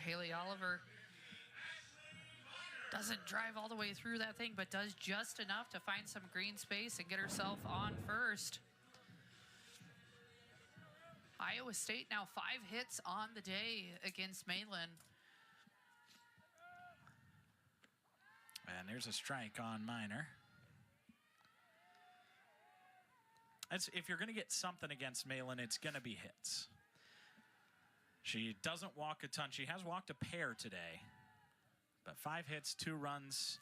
Haley Oliver doesn't drive all the way through that thing, but does just enough to find some green space and get herself on first. Iowa State now 5 hits on the day against Malin. And there's a strike on Miner. If you're going to get something against Malin, it's going to be hits. She doesn't walk a ton. She has walked a pair today. But 5 hits, 2 runs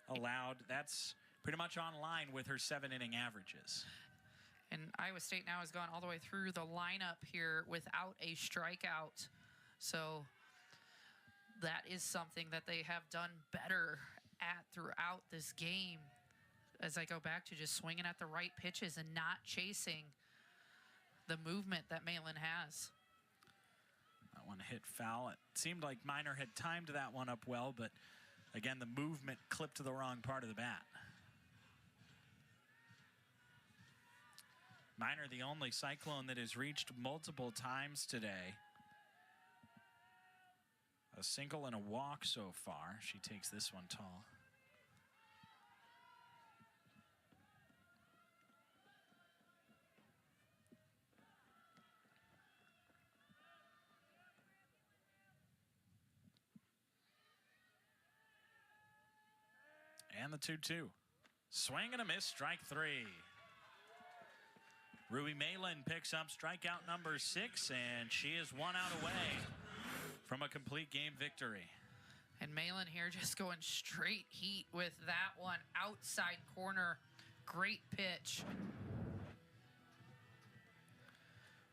allowed. That's pretty much on line with her 7-inning averages. And Iowa State now has gone all the way through the lineup here without a strikeout. So that is something that they have done better at throughout this game. As I go back to just swinging at the right pitches and not chasing the movement that Malin has. That one hit foul. It seemed like Miner had timed that one up well, but again, the movement clipped to the wrong part of the bat. Miner, the only Cyclone that has reached multiple times today. A single and a walk so far. She takes this one tall. And the 2-2. Swing and a miss, strike 3. Ruby Malin picks up strikeout number 6, and she is 1 out away from a complete game victory. And Malin here just going straight heat with that one. Outside corner. Great pitch.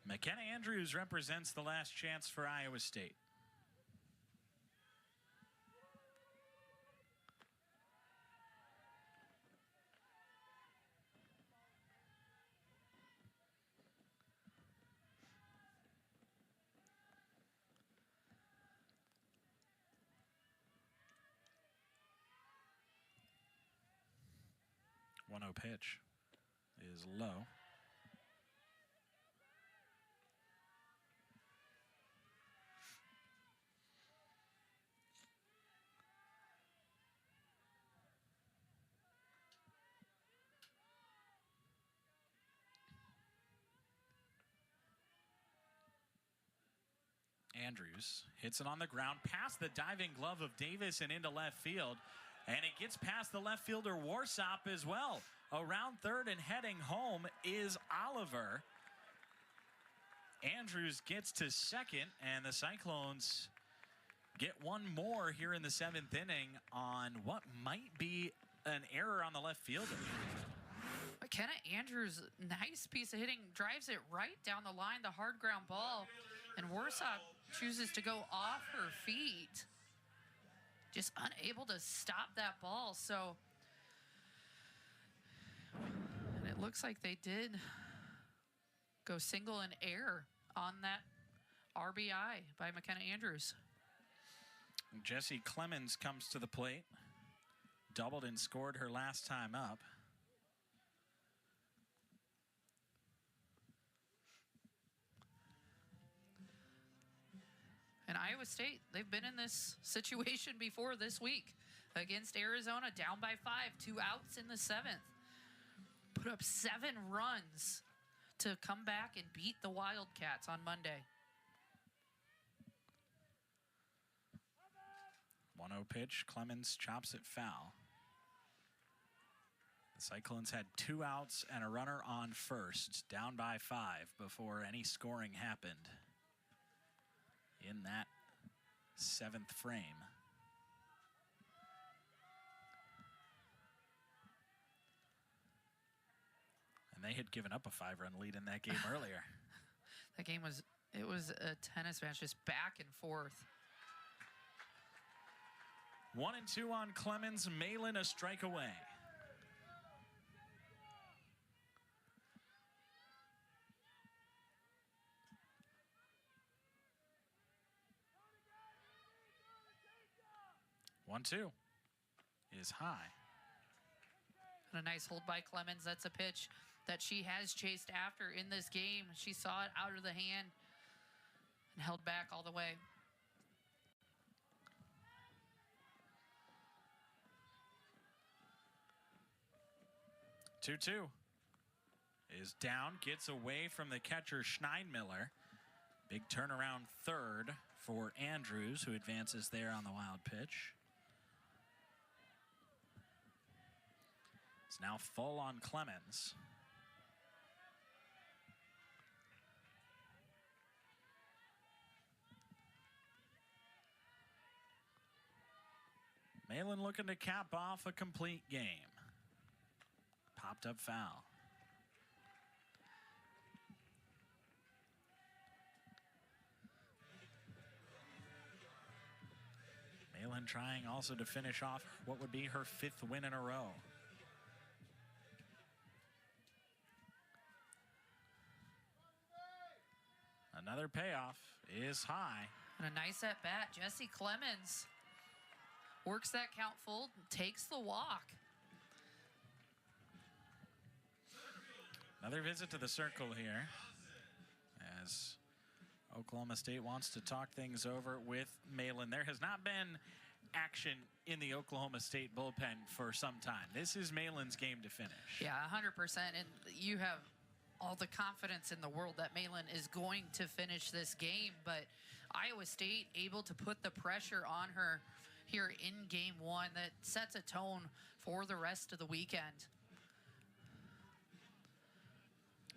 McKenna Andrews represents the last chance for Iowa State. One-oh pitch is low. Andrews hits it on the ground past the diving glove of Davis and into left field. And it gets past the left fielder Warsop as well. Around third and heading home is Oliver. Andrews gets to second, and the Cyclones get one more here in the 7th inning on what might be an error on the left fielder. McKenna Andrews, nice piece of hitting, drives it right down the line, the hard ground ball. And Warsop chooses to go off her feet. Just unable to stop that ball. So, and it looks like they did go single and air on that RBI by McKenna Andrews. Jessie Clemens comes to the plate. Doubled and scored her last time up. And Iowa State, they've been in this situation before this week against Arizona, down by 5, 2 outs in the 7th. Put up 7 runs to come back and beat the Wildcats on Monday. 1-0 pitch, Clemens chops it foul. The Cyclones had 2 outs and a runner on first, down by 5 before any scoring happened in that 7th frame. And they had given up a 5-run lead in that game earlier. That game was a tennis match, just back and forth. 1-2 on Clemens. Malin a strike away. One-two is high. And a nice hold by Clemens. That's a pitch that she has chased after in this game. She saw it out of the hand and held back all the way. Two-two is down, gets away from the catcher Schneidmiller. Big turnaround third for Andrews, who advances there on the wild pitch. It's now full on Clemens. Malin looking to cap off a complete game. Popped up foul. Malin trying also to finish off what would be her 5th win in a row. Another payoff is high. And a nice at bat. Jessie Clemens works that count full, takes the walk. Another visit to the circle here as Oklahoma State wants to talk things over with Malin. There has not been action in the Oklahoma State bullpen for some time. This is Malin's game to finish. Yeah, 100%. And you have all the confidence in the world that Malin is going to finish this game. But Iowa State able to put the pressure on her here in game one that sets a tone for the rest of the weekend.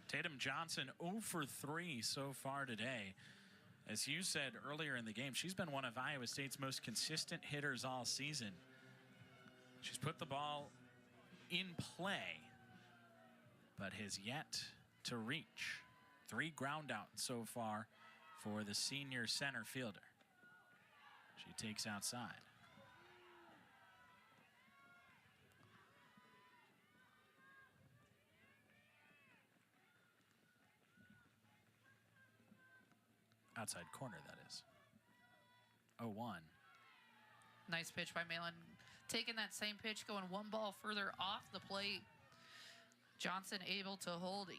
Tatum Johnson 0 for 3 so far today. As you said earlier in the game, she's been one of Iowa State's most consistent hitters all season. She's put the ball in play, but has yet to reach. 3 ground outs so far for the senior center fielder. She takes outside. Outside corner, that is. 0-1. Nice pitch by Malin. Taking that same pitch, going 1 ball further off the plate. Johnson able to hold,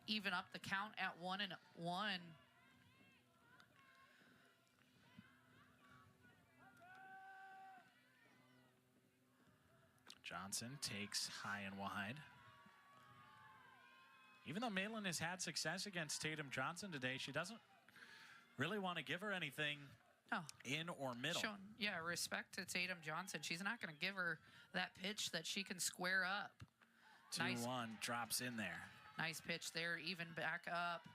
even up the count at 1-1. Johnson takes high and wide. Even though Malin has had success against Tatum Johnson today, she doesn't really want to give her anything in or middle. Showing, respect to Tatum Johnson. She's not going to give her that pitch that she can square up. 2-1 drops in there. Nice pitch there, even back up.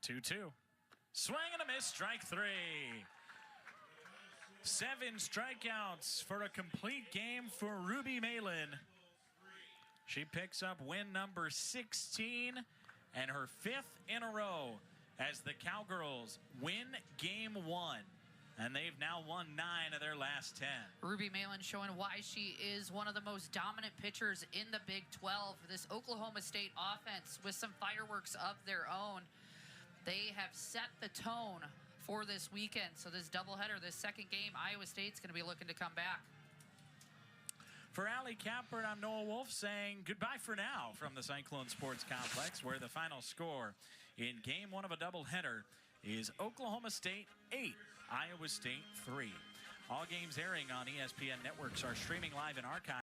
Two. Swing and a miss, strike 3. 7 strikeouts for a complete game for Ruby Malin. She picks up win number 16 and her 5th in a row as the Cowgirls win game 1. And they've now won 9 of their last 10. Ruby Malin showing why she is one of the most dominant pitchers in the Big 12. This Oklahoma State offense with some fireworks of their own. They have set the tone for this weekend. So this doubleheader, this second game, Iowa State's going to be looking to come back. For Allie Kappert, I'm Noah Wolf saying goodbye for now from the Cyclone Sports Complex, where the final score in game 1 of a doubleheader is Oklahoma State 8, Iowa State 3. All games airing on ESPN networks are streaming live in archive.